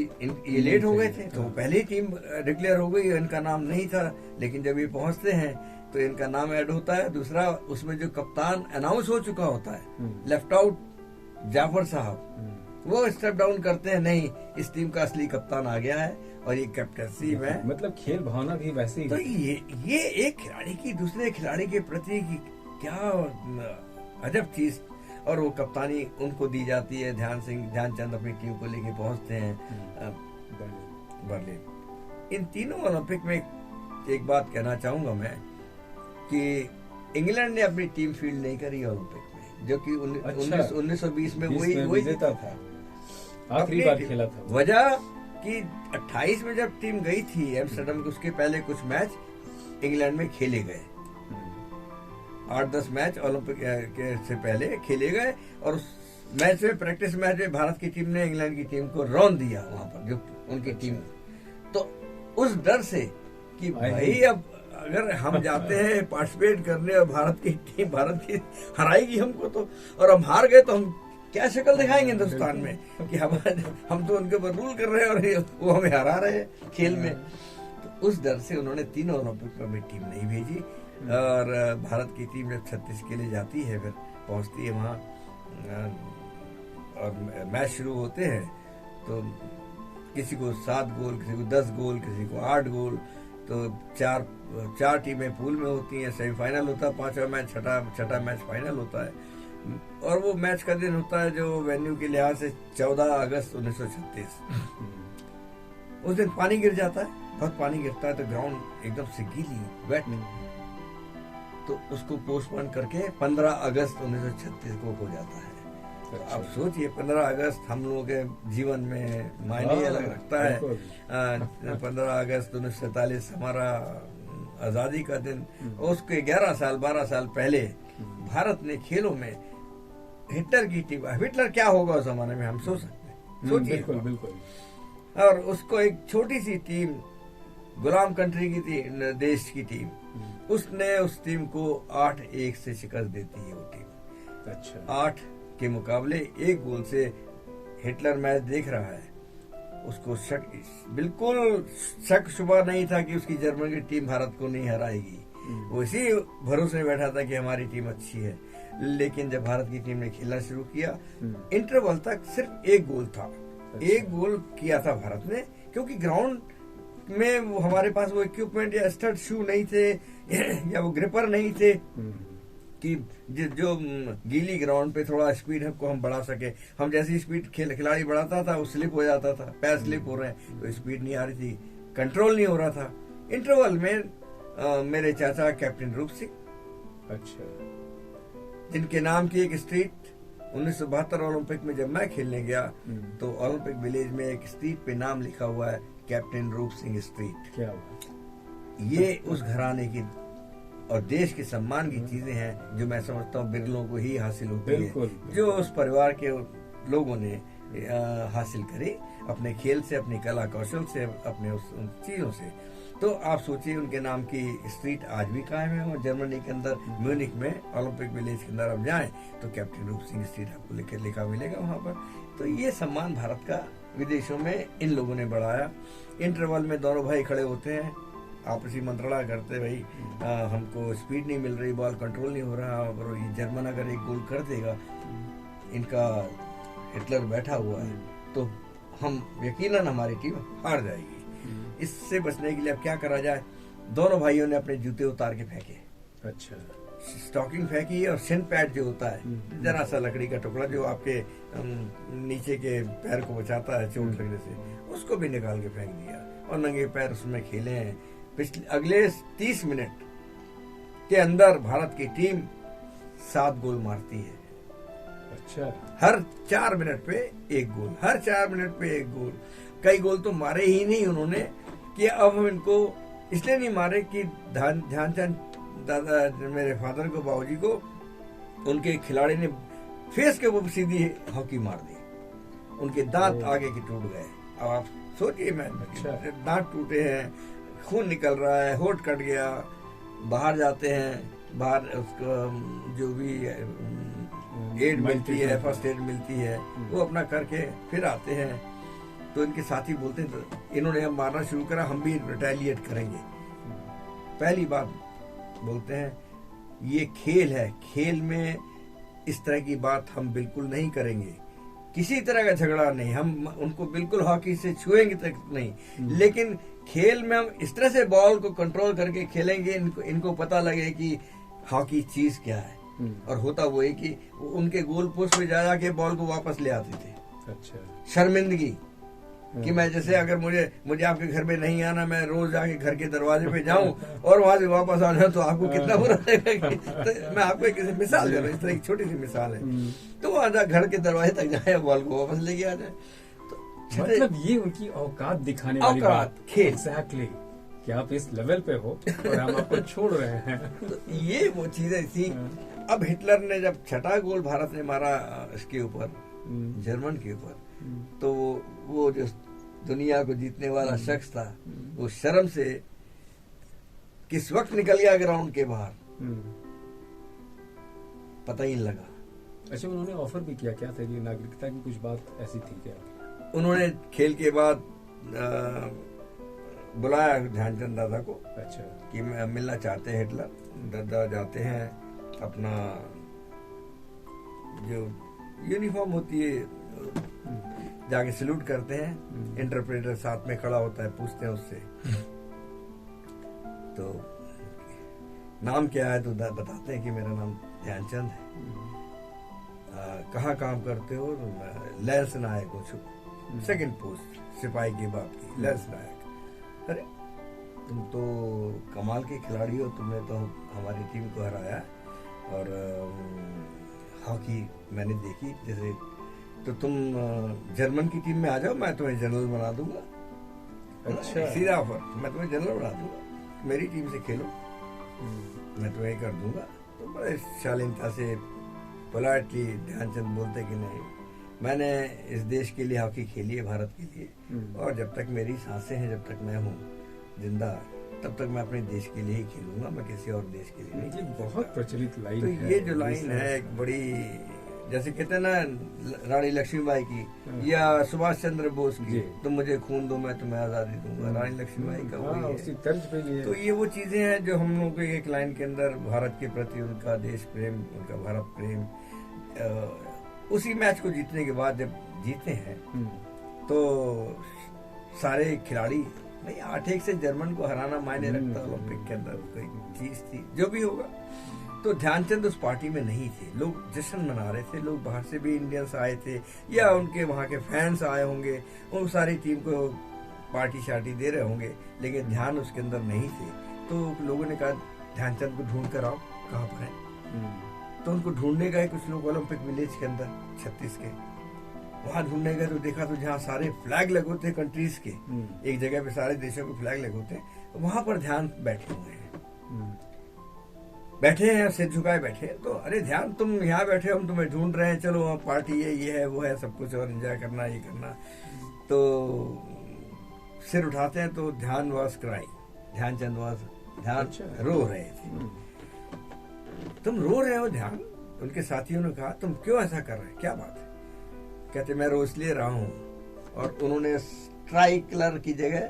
ये लेट हो गए थे, तो पहले ही टीम डिक्लेयर हो गई, इनका नाम नहीं था। लेकिन जब ये पहुंचते हैं तो इनका नाम ऐड होता है। दूसरा, उसमें जो कप्तान अनाउंस हो चुका होता है, लेफ्ट आउट जाफर साहब, वो स्टेप डाउन करते हैं, नहीं इस टीम का असली कप्तान आ गया है और ये कैप्टनसी में। मतलब खेल भावना भी वैसे ही। तो ये एक खिलाड़ी की दूसरे खिलाड़ी के प्रति क्या अजब चीज, और वो कप्तानी उनको दी जाती है। ध्यानचंद अपनी टीम को लेके पहुंचते हैं बर्लिन। इन तीनों ओलंपिक में एक बात कहना चाहूंगा मैं कि इंग्लैंड ने अपनी टीम फील्ड नहीं करी ओलंपिक में, जो कि 1920 में वही जीता था, आखिरी बार खेला था। वजह कि 28 में जब टीम गई थी एम्स्टर्डम, उसके पहले कुछ मैच इंग्लैंड में खेले गए, 8-10 मैच ओलंपिक से पहले खेले गए, और उस मैच में, प्रैक्टिस मैच में, भारत की टीम ने इंग्लैंड की टीम को रौंद दिया वहां पर, जो उनकी टीम। तो उस डर से कि भाई अब अगर हम जाते हैं पार्टिसिपेट करने और भारत की हराएगी हमको, तो और हम हार गए तो हम क्या शक्ल दिखाएंगे हिंदुस्तान में कि हम तो उनके ऊपर रूल कर रहे हैं और वो हमें हरा रहे हैं खेल में। तो उस डर से उन्होंने तीनों ओलंपिक में टीम नहीं भेजी। और भारत की टीम जब 36 के लिए जाती है, फिर पहुंचती है वहां और मैच शुरू होते हैं, तो किसी को 7 गोल, किसी को 10 गोल, किसी को 8 गोल। तो चार टीमें पूल में होती हैं, सेमीफाइनल होता है, 5वां मैच, छठा मैच फाइनल होता है। और वो मैच का दिन होता है जो वेन्यू के लिहाज से 14 अगस्त 1936। उस दिन पानी गिर जाता है, बहुत पानी गिरता है, तो ग्राउंड एकदम से गीली, वेट। तो उसको पोस्टपोन करके 15 अगस्त 1936 को हो जाता है। तो अब सोचिए, 15 अगस्त हम लोगों के जीवन में मायने अलग रखता है। 15 अगस्त 1947 हमारा आजादी का दिन, उसके 12 साल पहले भारत ने खेलों में हिटलर की टीम, हिटलर क्या होगा उस जमाने में हम सोच सकते हैं, सोचिए। बिल्कुल। और उसको एक छोटी सी टीम, गुलाम कंट्री की देश की टीम, उसने उस टीम को 8-1 से शिकस्त देती है वो टीम। अच्छा। 8 के मुकाबले 1 गोल से हिटलर मैच देख रहा है, उसको बिल्कुल शक शुबा नहीं था कि उसकी जर्मनी की टीम भारत को नहीं हराएगी। वो इसी भरोसे में बैठा था कि हमारी टीम अच्छी है। लेकिन जब भारत की टीम ने खेलना शुरू किया, इंटरवल तक सिर्फ 1 गोल था। अच्छा। 1 गोल किया था भारत ने, क्योंकि ग्राउंड में वो हमारे पास वो इक्विपमेंट या स्टड शू नहीं थे या वो ग्रिपर नहीं थे कि जो गीली ग्राउंड पे थोड़ा स्पीड को हम बढ़ा सके। हम जैसी स्पीड खिलाड़ी बढ़ाता था वो स्लिप हो जाता था, पैर स्लिप हो रहे हैं, तो स्पीड नहीं आ रही थी, कंट्रोल नहीं हो रहा था। इंटरवल में मेरे चाचा कैप्टन रूप सिंह, अच्छा, जिनके नाम की एक स्ट्रीट 1972 ओलंपिक में जब मैं खेलने गया, तो ओलंपिक विलेज में एक स्ट्रीट पे नाम लिखा हुआ है, कैप्टन रूप सिंह स्ट्रीट। क्या हुआ? ये उस घराने की और देश के सम्मान की चीजें हैं जो मैं समझता हूँ बिरलों को ही हासिल होती है, जो उस परिवार के लोगों ने हासिल करी अपने खेल से, अपनी कला कौशल से, अपने उन चीजों से। तो आप सोचिए, उनके नाम की स्ट्रीट आज भी कायम है। और जर्मनी के अंदर म्यूनिक में ओलंपिक विलेज के अंदर आप जाएं तो कैप्टन रूप सिंह स्ट्रीट आपको लिखा मिलेगा वहां पर। तो ये सम्मान भारत का विदेशों में इन लोगों ने बढ़ाया। इंटरवल में दोनों भाई खड़े होते हैं, आपसी मंत्रणा करते, भाई हमको स्पीड नहीं मिल रही, बॉल कंट्रोल नहीं हो रहा, और ये जर्मन अगर 1 गोल कर देगा, इनका हिटलर बैठा हुआ है, तो हम यकीनन हमारी टीम हार जाएगी। इससे बचने के लिए अब क्या करा जाए? दोनों भाइयों ने अपने जूते उतार के फेंके। अच्छा। स्टॉकिंग फेंकी और शिन पैड जो होता है, जरा सा लकड़ी का टुकड़ा जो आपके नीचे के पैर को बचाता है चोट लगने से, उसको भी निकाल के फेंक दिया और नंगे पैर उसमें खेले हैं। अगले 30 मिनट के अंदर भारत की टीम 7 गोल मारती है। अच्छा। हर 4 मिनट पे 1 गोल, हर 4 मिनट पे 1 गोल। कई गोल तो मारे ही नहीं उन्होंने, कि अब हम इनको इसलिए नहीं मारे कि ध्यानचंद दादा, मेरे फादर को, बाबूजी को, उनके खिलाड़ी ने फेस के ऊपर सीधी हॉकी मार दी, उनके दांत आगे के टूट गए। अब आप सोचिए, मैं दांत टूटे हैं, खून निकल रहा है, होठ कट गया, बाहर जाते हैं, बाहर उसको जो भी एड मिलती है, फर्स्ट एड मिलती है, वो अपना करके फिर आते हैं। तो इनके साथी बोलते हैं तो इन्होंने हम मारना शुरू करा, हम भी रिटेलिएट करेंगे। पहली बात बोलते हैं ये खेल है, खेल में इस तरह की बात हम बिल्कुल नहीं करेंगे, किसी तरह का झगड़ा नहीं, हम उनको बिल्कुल हॉकी से छुएंगे तक नहीं, लेकिन खेल में हम इस तरह से बॉल को कंट्रोल करके खेलेंगे, इनको पता लगे कि हॉकी चीज क्या है। और होता वो है कि उनके गोल पोस्ट पे जा के बॉल को वापस ले आते थे। अच्छा, शर्मिंदगी कि मैं जैसे अगर मुझे आपके घर में नहीं आना, मैं रोज जाके घर के दरवाजे पे जाऊं और वहां से वापस आ जाऊं, तो आपको कितना बुरा लगेगा। तो मैं आपको एक मिसाल दे रहा हूँ, इस तरह की छोटी सी मिसाल है। तो वो आजा घर के दरवाजे तक जाए, बॉल को वापस लेके आ जाए। तो मतलब ये उनकी औकात दिखाने वाली बात, खेल एग्जैक्टली, कि आप इस लेवल पे हो और हम आपको छोड़ रहे हैं। तो ये वो चीजें थी। अब हिटलर ने जब छठा गोल भारत ने मारा इसके ऊपर, जर्मन के ऊपर, तो वो जो दुनिया को जीतने वाला शख्स था, वो शर्म से किस वक्त निकल गया ग्राउंड के बाहर, पता ही नहीं लगा। अच्छा, उन्होंने ऑफर भी किया क्या था, ये नागरिकता की कुछ बात ऐसी थी क्या? उन्होंने खेल के बाद बुलाया ध्यानचंद दादा को। अच्छा, कि मिलना चाहते हैं हिटलर। दादा जाते हैं, अपना जो यूनिफॉर्म होती है जाके सैल्यूट करते हैं। इंटरप्रेटर साथ में खड़ा होता है, पूछते हैं उससे तो नाम क्या है, तो बताते हैं कि मेरा नाम ध्यानचंद है। कहाँ काम करते हो? लैंस नायक हूँ, सेकंड पोस्ट, सिपाही की बात की, लैंस नायक। अरे तुम तो कमाल के खिलाड़ी हो, तुमने तो हमारी टीम को हराया, और हॉकी मैंने देखी जैसे, तो तुम जर्मन की टीम में आ जाओ, मैं तुम्हें जनरल बना दूंगा। अच्छा, सीधा ऑफर, मैं तुम्हें जनरल बना दूंगा, मेरी टीम से खेलो, मैं तुम्हें कर दूंगा। तो बड़े शालीनता से पोलाइटली ध्यानचंद बोलते कि नहीं, मैंने इस देश के लिए हॉकी खेली है, भारत के लिए, और जब तक मेरी सांसें हैं, जब तक मैं हूँ जिंदा, तब तक मैं अपने देश के लिए ही खेलूंगा, मैं किसी और देश के लिए नहीं। बहुत प्रचलित लाइन तो है। ये जो लाइन है एक बड़ी, जैसे कहते हैं ना रानी लक्ष्मीबाई की या सुभाष चंद्र बोस की, तुम मुझे खून दो मैं तुम्हें आजादी दूंगा, रानी लक्ष्मीबाई का वही है। उसी तर्ज पे ये। तो ये वो चीजें हैं जो हम लोगों को एक लाइन के अंदर भारत के प्रति उनका देश प्रेम, उनका भारत प्रेम। उसी मैच को जीतने के बाद जब जीते हैं तो सारे खिलाड़ी, नहीं 8-1 से जर्मन को हराना मायने रखता, ओलंपिक के अंदर कोई चीज थी, जो भी होगा। तो ध्यानचंद उस पार्टी में नहीं थे, लोग जश्न मना रहे थे, लोग बाहर से भी इंडियंस आए थे या उनके वहाँ के फैंस आए होंगे, वो सारी टीम को पार्टी शार्टी दे रहे होंगे, लेकिन ध्यान उसके अंदर नहीं थे। तो लोगों ने कहा ध्यानचंद को ढूंढ कर आओ, कहाँ पर है? तो उनको ढूंढने गए कुछ लोग ओलंपिक विलेज के अंदर, 36 के, वहां ढूंढने गए तो देखा तो जहाँ सारे फ्लैग लगे होते कंट्रीज के, एक जगह पे सारे देशों के फ्लैग लगे होते हैं, वहां पर ध्यान बैठे हुए हैं, बैठे हैं, सिर झुकाए बैठे। तो अरे ध्यान, तुम यहाँ बैठे हो, हम तुम्हें ढूंढ रहे हैं, चलो वहाँ पार्टी है, ये है वो है, सब कुछ और एंजॉय करना, ये करना। तो सिर उठाते हैं तो ध्यान वाज क्राइंग, ध्यानचंद वाज, ध्यान रो रहे थे। तुम रो रहे हो ध्यान? उनके साथियों ने कहा तुम क्यों ऐसा कर रहे हैं, क्या बात है? कहते मैं रो इसलिए रहा हूँ, और उन्होंने स्ट्राइक कलर की जगह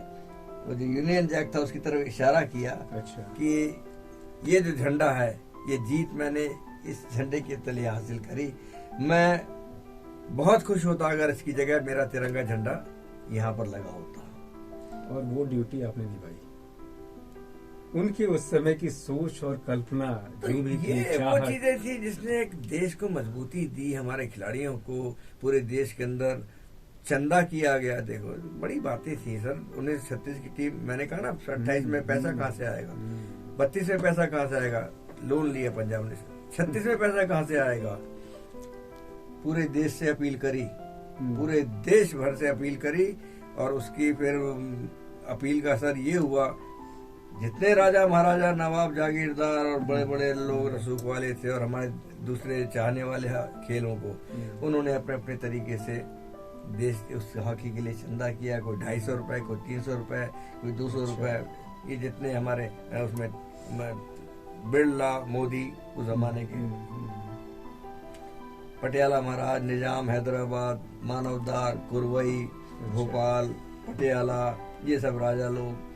वो जो यूनियन जैक था उसकी तरफ इशारा किया। अच्छा। कि ये जो झंडा है, ये जीत मैंने इस झंडे के तले हासिल करी, मैं बहुत खुश होता अगर इसकी जगह मेरा तिरंगा झंडा यहाँ पर लगा होता। और वो ड्यूटी आपने निभाई। उनकी उस समय की सोच और कल्पना, तो जो भी ये वो चीजें थी जिसने एक देश को मजबूती दी, हमारे खिलाड़ियों को पूरे देश के अंदर चंदा किया गया। देखो बड़ी बातें थी सर। 1936 की टीम, मैंने कहा ना 28 में पैसा कहाँ से आएगा, 32 में पैसा कहाँ से आएगा, लोन लिया पंजाब ने, 36 में पैसा कहाँ से आएगा, पूरे देश से अपील करी, पूरे देश भर से अपील करी, और उसकी फिर अपील का असर ये हुआ, जितने राजा महाराजा नवाब जागीरदार और बड़े बड़े लोग रसूख वाले थे और हमारे दूसरे चाहने वाले खेलों को, उन्होंने अपने अपने तरीके से देश उस हॉकी के लिए चंदा किया। कोई 250 रुपए, कोई 300 रुपए, कोई 200 रुपए, ये जितने हमारे उसमें बिरला, मोदी उस जमाने के, पटियाला महाराज, निजाम हैदराबाद, मानवदार, कुरवई, भोपाल, पटियाला, ये सब राजा लोग,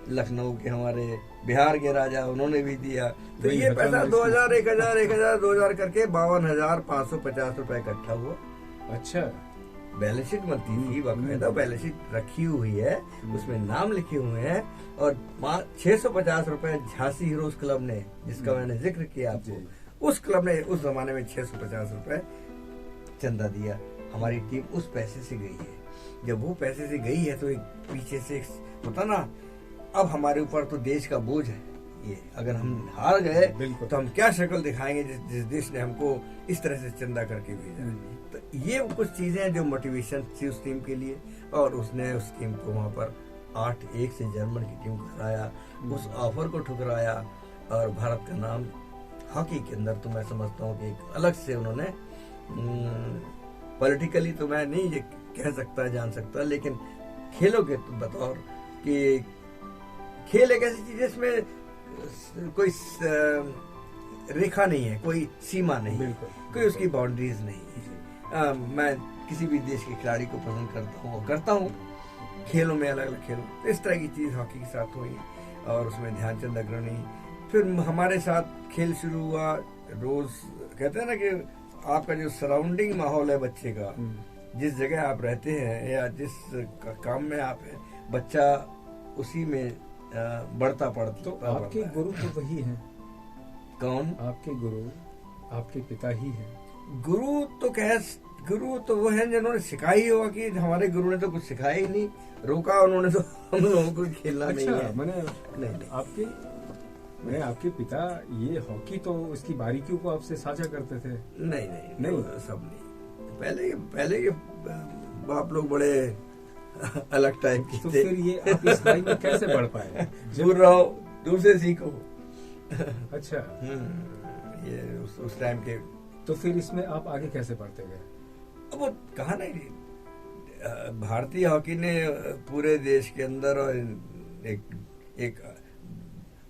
लखनऊ के हमारे, बिहार के राजा, उन्होंने भी दिया। तो वही ये हथौड़ा पैसा इसमें। 2000, 1000, 2000 करके 52,550 रुपए इकट्ठा हुआ। अच्छा। बैलेंस शीट बनती थी, बाकायदा बैलेंस शीट रखी हुई है, उसमें नाम लिखे हुए हैं। और 650 रुपए झांसी हीरोज क्लब ने, जिसका मैंने जिक्र किया आपको, उस क्लब ने उस जमाने में 650 रुपए चंदा दिया। हमारी टीम उस पैसे से गई है। जब वो पैसे से गई है तो एक पीछे से होता ना, अब हमारे ऊपर तो देश का बोझ है ये, अगर हम हार गए तो हम क्या शक्ल दिखाएंगे जिस देश ने हमको इस तरह से चंदा करके भेजा। तो ये कुछ चीजें हैं जो मोटिवेशन थी उस टीम के लिए, और उसने उस टीम को वहां पर 8-1 से जर्मन की टीम को हराया, उस ऑफर को ठुकराया, और भारत का नाम हॉकी के अंदर तो मैं समझता हूँ कि एक अलग से उन्होंने, पॉलिटिकली तो मैं नहीं ये कह सकता जान सकता, लेकिन खेलों के बतौर कि खेल एक ऐसी चीज है इसमें कोई रेखा नहीं है, कोई सीमा नहीं है, कोई उसकी बाउंड्रीज नहीं है। मैं किसी भी देश के खिलाड़ी को पसंद करता हूँ खेलों में, अलग अलग खेलों। तो इस तरह की चीज हॉकी के साथ हुई, और उसमें ध्यानचंद अग्रणी। फिर हमारे साथ खेल शुरू हुआ। रोज कहते हैं ना कि आपका जो सराउंडिंग माहौल है बच्चे का, जिस जगह आप रहते हैं या जिस काम में आप हैं, बच्चा उसी में बढ़ता पड़ता। तो आपके गुरु तो वही हैं। कौन? आपके गुरु आपके पिता ही हैं। गुरु तो वो हैं जिन्होंने सिखाई होगा, कि हमारे गुरु ने तो कुछ सिखाया ही नहीं, रोका उन्होंने तो हम लोगों को खेलना नहीं है। मैंने आपके पिता ये हॉकी तो इसकी बारीकियों को आपसे साझा करते थे? नहीं, सब नहीं। पहले के बाप लोग बड़े अलग टाइप की तो फिर ये आप इस लाइन में कैसे बढ़ पाए? दूर रहो, दूर से सीखो। अच्छा। ये उस टाइम के। तो फिर इसमें आप आगे कैसे बढ़ते गए? अब वो कहा नहीं, भारतीय हॉकी ने पूरे देश के अंदर एक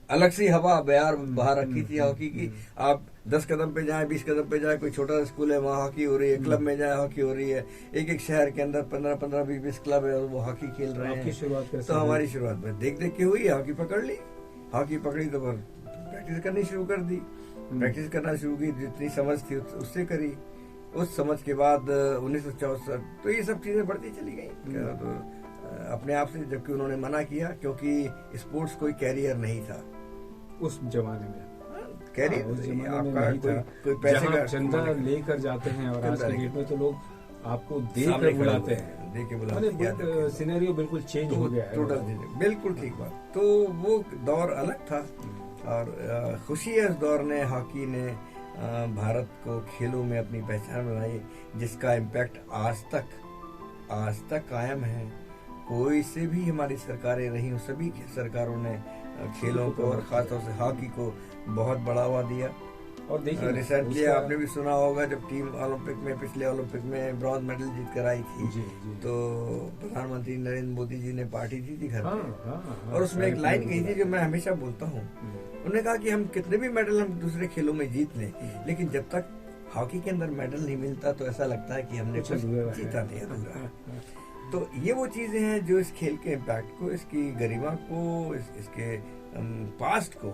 अलग सी हवा बाहर रखी थी हॉकी की। आप 10 कदम पे जाए, 20 कदम पे जाए, कोई छोटा स्कूल है वहाँ हॉकी हो रही है, क्लब में जाए हॉकी हो रही है। एक शहर के अंदर 15-15, 20 क्लब है और वो हॉकी खेल रहे हैं। शुरुआत कैसे? तो हमारी शुरुआत में देख के हुई, हॉकी पकड़ ली। हॉकी पकड़ी तो फिर प्रैक्टिस करनी शुरू कर दी। प्रैक्टिस करना शुरू की, जितनी समझ थी उससे करी। उस समझ के बाद 1964 तो ये सब चीजें बढ़ती चली गई अपने आप से, जबकि उन्होंने मना किया, क्योंकि स्पोर्ट्स कोई कैरियर नहीं था उस जमाने में। कैरियर आपका कोई पैसे का चंदा लेकर जाते हैं, और आज के डेट में तो लोग आपको देकर बुलाते हैं, देके बुलाते हैं। सिनेरियो बिल्कुल चेंज हो गया है। टोटल बिल्कुल ठीक बात। तो वो दौर अलग था, और खुशी है उस दौर ने, हॉकी ने भारत को खेलों में अपनी पहचान बनाई, जिसका इम्पैक्ट आज तक कायम है। कोई से भी हमारी सरकारें रही, सभी सरकारों ने खेलों को और खासतौर से हॉकी को बहुत बढ़ावा दिया। और देखिए रिसेंटली आपने भी सुना होगा, जब टीम ओलंपिक में, पिछले ओलंपिक में ब्रॉन्ज मेडल जीत कर आई थी, तो प्रधानमंत्री नरेंद्र मोदी जी ने पार्टी दी थी घर पे। और उसमें एक लाइन कही थी जो मैं हमेशा बोलता हूँ। उन्होंने कहा कि हम कितने भी मेडल हम दूसरे खेलों में जीत लें, लेकिन जब तक हॉकी के अंदर मेडल नहीं मिलता तो ऐसा लगता है कि हमने कुछ जीता नहीं, अधूरा। तो ये वो चीजें हैं जो इस खेल के इम्पैक्ट को, इसकी गरिमा को, इसके पास्ट को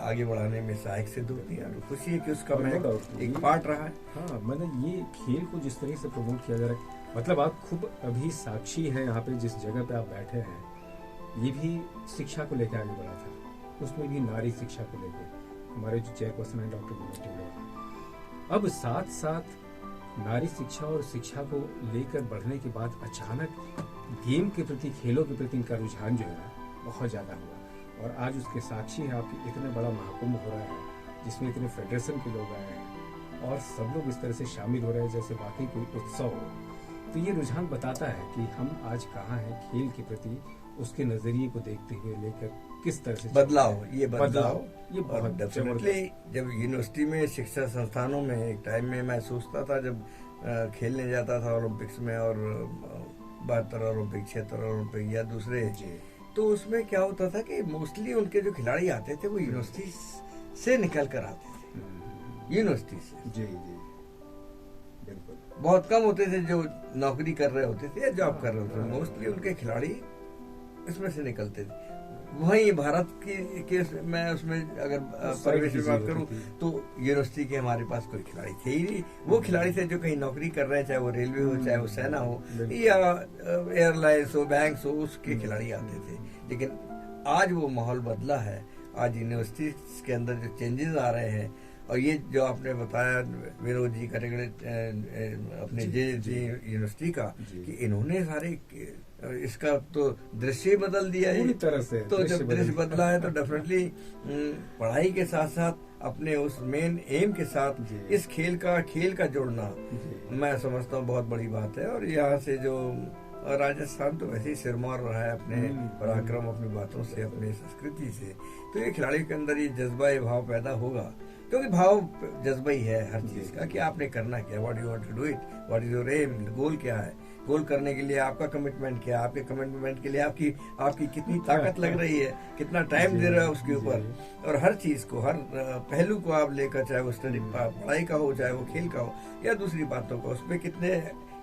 आगे बढ़ाने में सहायक सिद्ध होती है। खुशी है कि उसका मैं एक पार्ट रहा है। हाँ, मतलब ये खेल को जिस तरह से प्रमोट किया जा रहा है, मतलब आप खुद अभी साक्षी हैं यहाँ पे, जिस जगह पे आप बैठे हैं, ये भी शिक्षा को लेकर आगे बढ़ा था। उसमें भी नारी शिक्षा को लेकर हमारे जो चेयरपर्सन है डॉक्टर विनोद टिंडोरा। अब साथ साथ नारी शिक्षा और शिक्षा को लेकर बढ़ने के बाद अचानक गेम के प्रति, खेलों के प्रति इनका रुझान जो है ना बहुत ज्यादा हुआ, और आज उसके साक्षी है आपकी। इतना बड़ा महाकुंभ हो रहा है जिसमें इतने फेडरेशन के लोग आए हैं, और सब लोग इस तरह से शामिल हो रहे हैं जैसे वाकई कोई उत्सव हो। तो ये रुझान बताता है कि हम आज कहाँ हैं खेल के प्रति, उसके नजरिए को देखते हुए लेकर किस तरह से बदलाव ये बहुत डेफिनेटली। जब यूनिवर्सिटी में, शिक्षा संस्थानों में, एक टाइम में मैं सोचता था, जब खेलने जाता था ओलंपिक्स में, और 72 ओलंपिक, 76 ओलंपिक या दूसरे, तो उसमें क्या होता था कि मोस्टली उनके जो खिलाड़ी आते थे वो यूनिवर्सिटी से निकल कर आते थे, यूनिवर्सिटी से। जी। बिल्कुल। बहुत कम होते थे जो नौकरी कर रहे होते थे या जॉब कर रहे होते थे, मोस्टली उनके खिलाड़ी इसमें से निकलते थे। वहीं भारत की केस में उसमें अगर परिवेश में बात करूं तो यूनिवर्सिटी के हमारे पास कोई खिलाड़ी थे ही नहीं। वो खिलाड़ी थे जो कहीं नौकरी कर रहे हैं, चाहे वो रेलवे हो, चाहे वो सेना हो या एयरलाइंस हो, बैंक हो, उसके खिलाड़ी आते थे। लेकिन आज वो माहौल बदला है। आज यूनिवर्सिटी के अंदर जो चेंजेस आ रहे हैं, और ये जो आपने बताया विनोद जी कैटेगरी अपने जे यूनिवर्सिटी का, कि इन्होंने सारे इसका तो दृश्य ही बदल दिया है पूरी तरह से। तो जब दृश्य बदला है तो डेफिनेटली पढ़ाई के साथ साथ अपने उस मेन एम के साथ इस खेल का जोड़ना मैं समझता हूँ बहुत बड़ी बात है। और यहाँ से जो राजस्थान तो वैसे ही सिरमौर रहा है अपने पराक्रम, अपनी बातों से, अपनी संस्कृति से, तो ये खिलाड़ियों के अंदर ये जज्बा, ये भाव पैदा होगा, क्योंकि भाव जज्बा ही है हर चीज का कि आपने करना क्या, what you want to do it, what is your aim, goal क्या है, गोल करने के लिए आपका कमिटमेंट क्या है, आपके कमिटमेंट के लिए आपकी कितनी ताकत लग रही है, कितना टाइम दे रहा है उसके ऊपर, और हर चीज को, हर पहलू को आप लेकर, चाहे वो स्टडी पढ़ाई का हो, चाहे वो खेल का हो या दूसरी बातों का, उसमें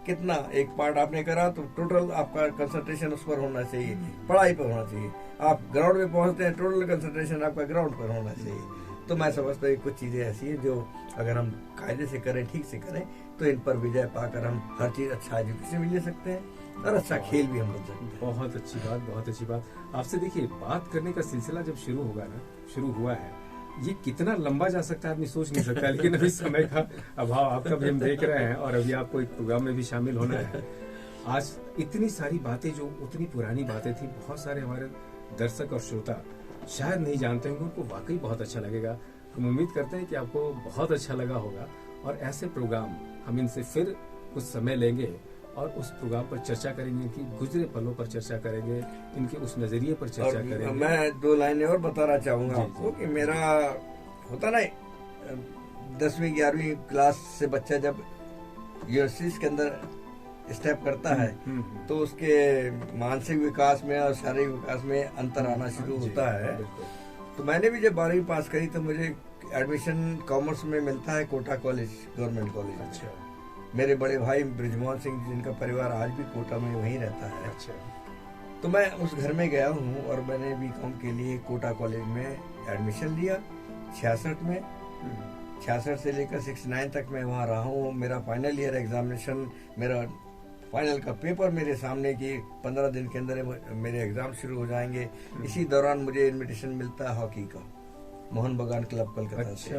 कितना एक पार्ट आपने करा तो टोटल आपका कंसंट्रेशन उस पर होना चाहिए, पढ़ाई पर होना चाहिए। आप ग्राउंड में पहुंचते हैं, टोटल कंसंट्रेशन आपका ग्राउंड पर होना चाहिए। तो मैं समझता हूँ कुछ चीजें ऐसी हैं जो अगर हम कायदे से करें, ठीक से करें, तो इन पर विजय पाकर हम हर चीज अच्छा एजुकेशन भी ले सकते हैं और अच्छा खेल भी हम ले सकते हैं। बहुत अच्छी बात, बहुत अच्छी बात। आपसे देखिए, बात करने का सिलसिला जब शुरू हुआ है, ये कितना लंबा जा सकता है आदमी सोच नहीं सकता, लेकिन अभी समय का अभाव आपका भी हम देख रहे हैं, और अभी आपको एक प्रोग्राम में भी शामिल होना है। आज इतनी सारी बातें जो उतनी पुरानी बातें थी, बहुत सारे हमारे दर्शक और श्रोता शायद नहीं जानते होंगे, उनको वाकई बहुत अच्छा लगेगा। हम उम्मीद करते हैं कि आपको बहुत अच्छा लगा होगा, और ऐसे प्रोग्राम हम इनसे फिर कुछ समय लेंगे और उस प्रोग्राम पर चर्चा करेंगे, इनकी गुजरे पलों पर चर्चा करेंगे, इनके उस नजरिए पर चर्चा करेंगे। मैं 2 लाइनें और बताना चाहूंगा आपको कि मेरा होता ना 10वीं 11वीं क्लास से बच्चा जब यूनिवर्सिटी के अंदर स्टेप करता है तो उसके मानसिक विकास में और शारीरिक विकास में अंतर आना शुरू होता है। तो मैंने भी जब 12वीं पास करी तो मुझे एडमिशन कॉमर्स में मिलता है कोटा कॉलेज, गवर्नमेंट कॉलेज। अच्छा। मेरे बड़े भाई ब्रिजमोहन सिंह, जिनका परिवार आज भी कोटा में वहीं रहता है। अच्छा। तो मैं उस घर में गया हूँ और मैंने बीकॉम के लिए कोटा कॉलेज में एडमिशन लिया 66 में। 66 से लेकर 69 तक मैं वहाँ रहा हूँ। मेरा फाइनल ईयर एग्जामिनेशन, मेरा फाइनल का पेपर मेरे सामने की 15 दिन के अंदर मेरे एग्जाम शुरू हो जाएंगे। इसी दौरान मुझे इनविटेशन मिलता है हॉकी का, मोहन बगान क्लब कलकत्ता से।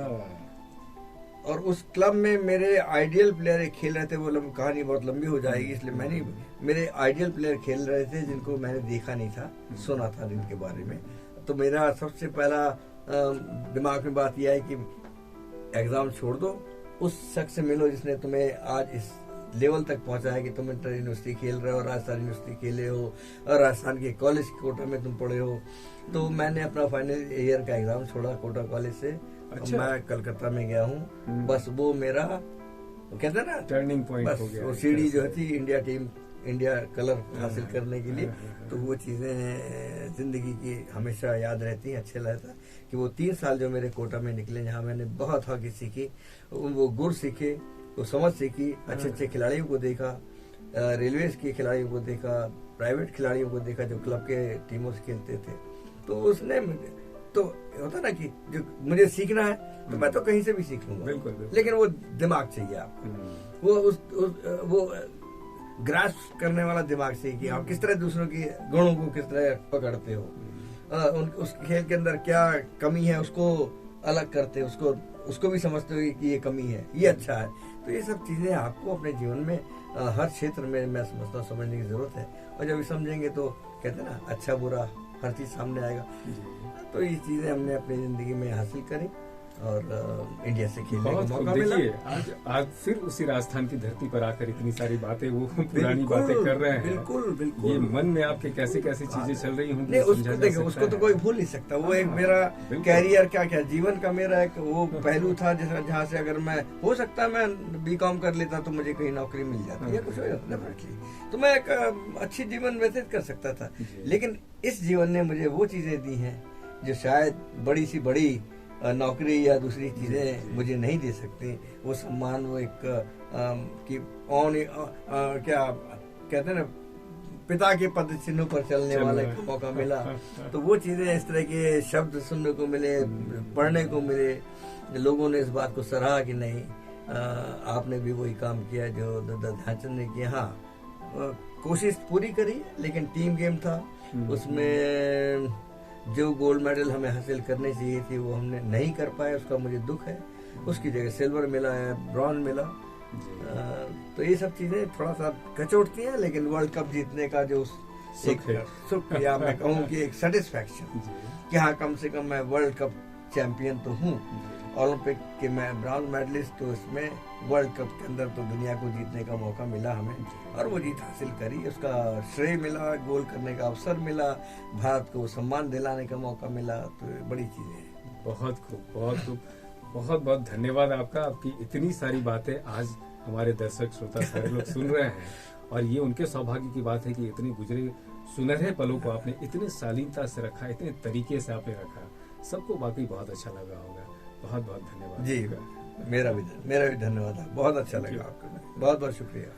और उस क्लब में मेरे आइडियल प्लेयर एक खेल रहे थे, वो कहानी बहुत लंबी हो जाएगी इसलिए मेरे आइडियल प्लेयर खेल रहे थे जिनको मैंने देखा नहीं था, सुना था जिनके बारे में। तो मेरा सबसे पहला दिमाग में बात यह है कि एग्जाम छोड़ दो, उस शख्स से मिलो जिसने तुम्हें आज इस लेवल तक पहुंचा है कि तुम इंटर यूनिवर्सिटी खेल रहे हो, राजस्थान यूनिवर्सिटी खेले हो और राजस्थान के कॉलेज कोटा में तुम पढ़े हो। तो मैंने अपना फाइनल ईयर का एग्जाम छोड़ा कोटा कॉलेज से। अच्छा। मैं कलकत्ता में गया हूँ। बस वो मेरा कहते हैं ना टर्निंग पॉइंट हो गया, वो सीढ़ी जो थी इंडिया कलर हासिल करने के लिए। तो वो चीजें जिंदगी की हमेशा याद रहती हैं। अच्छा लगता है कि वो 3 साल जो मेरे कोटा में निकले, जहाँ मैंने बहुत हॉकी सीखी, वो गुर सीखे, वो समझ सीखी, अच्छे अच्छे खिलाड़ियों को देखा, रेलवे के खिलाड़ियों को देखा, प्राइवेट खिलाड़ियों को देखा जो क्लब के टीमों से खेलते थे। तो उसने तो होता ना कि जो मुझे सीखना है तो मैं तो कहीं से भी सीख लूंगा, बिल्कुल। लेकिन वो दिमाग चाहिए आपको, वो ग्रास्प करने वाला दिमाग चाहिए कि आप किस तरह दूसरों की गुणों को किस तरह पकड़ते हो, उस खेल के अंदर क्या कमी है उसको अलग करते हो, उसको भी समझते हो कि ये कमी है, ये अच्छा है। तो ये सब चीजें आपको अपने जीवन में हर क्षेत्र में मैं समझता हूँ समझने की जरूरत है। और जब समझेंगे तो कहते हैं ना अच्छा बुरा हर चीज सामने आएगा। तो ये चीजें हमने अपनी जिंदगी में हासिल करी और इंडिया से खेलने का मौका मिला। आज फिर उसी राजस्थान की धरती पर आकर इतनी सारी बातें, वो पुरानी बातें कर रहे हैं। बिल्कुल। ये मन में आपके कैसे कैसी चीजें चल रही होंगी, उसको तो कोई भूल नहीं सकता। वो एक मेरा कैरियर क्या जीवन का मेरा एक वो पहलू था जहाँ से अगर मैं हो सकता मैं बीकॉम कर लेता तो मुझे कहीं नौकरी मिल जाती या कुछ हो जाता, तो मैं एक अच्छी जीवन व्यतीत कर सकता था। लेकिन इस जीवन ने मुझे वो चीजें दी हैं जो शायद बड़ी सी बड़ी नौकरी या दूसरी चीजें मुझे नहीं दे सकती। वो सम्मान, वो एक कि क्या कहते हैं ना, पिता के पद चिन्हों पर चलने वाले का मौका मिला। तो वो चीजें, इस तरह के शब्द सुनने को मिले, पढ़ने को मिले, लोगों ने इस बात को सराहा कि नहीं आपने भी वही काम किया जो ध्यानचंद ने किया। हाँ, कोशिश पूरी करी, लेकिन टीम गेम था, उसमें जो गोल्ड मेडल हमें हासिल करने चाहिए थी वो हमने नहीं कर पाए, उसका मुझे दुख है। उसकी जगह सिल्वर मिला है, ब्रॉन्ज मिला। तो ये सब चीजें थोड़ा सा कचोटती हैं, लेकिन वर्ल्ड कप जीतने का जो सुख या मैं कहूँ कि एक सेटिस्फैक्शन कि हाँ कम से कम मैं वर्ल्ड कप चैंपियन तो हूँ, ओलंपिक के मैं ब्रॉन्ज मेडलिस्ट, तो इसमें वर्ल्ड कप के अंदर तो दुनिया को जीतने का मौका मिला हमें, और वो जीत हासिल करी, उसका श्रेय मिला, गोल करने का अवसर मिला, भारत को सम्मान दिलाने का मौका मिला। तो बड़ी चीजें हैं। बहुत खूब, बहुत खूब, बहुत बहुत धन्यवाद आपका। आपकी इतनी सारी बातें आज हमारे दर्शक श्रोता सारे लोग सुन रहे हैं, और ये उनके सौभाग्य की बात है कि इतने गुजरे सुनहरे पलों को आपने इतने शालीनता से रखा, इतने तरीके से आपने रखा, सबको वाकई बहुत अच्छा लगा होगा। बहुत बहुत धन्यवाद जी, मेरा भी धन्यवाद। बहुत अच्छा लगा आपको, बहुत बहुत शुक्रिया।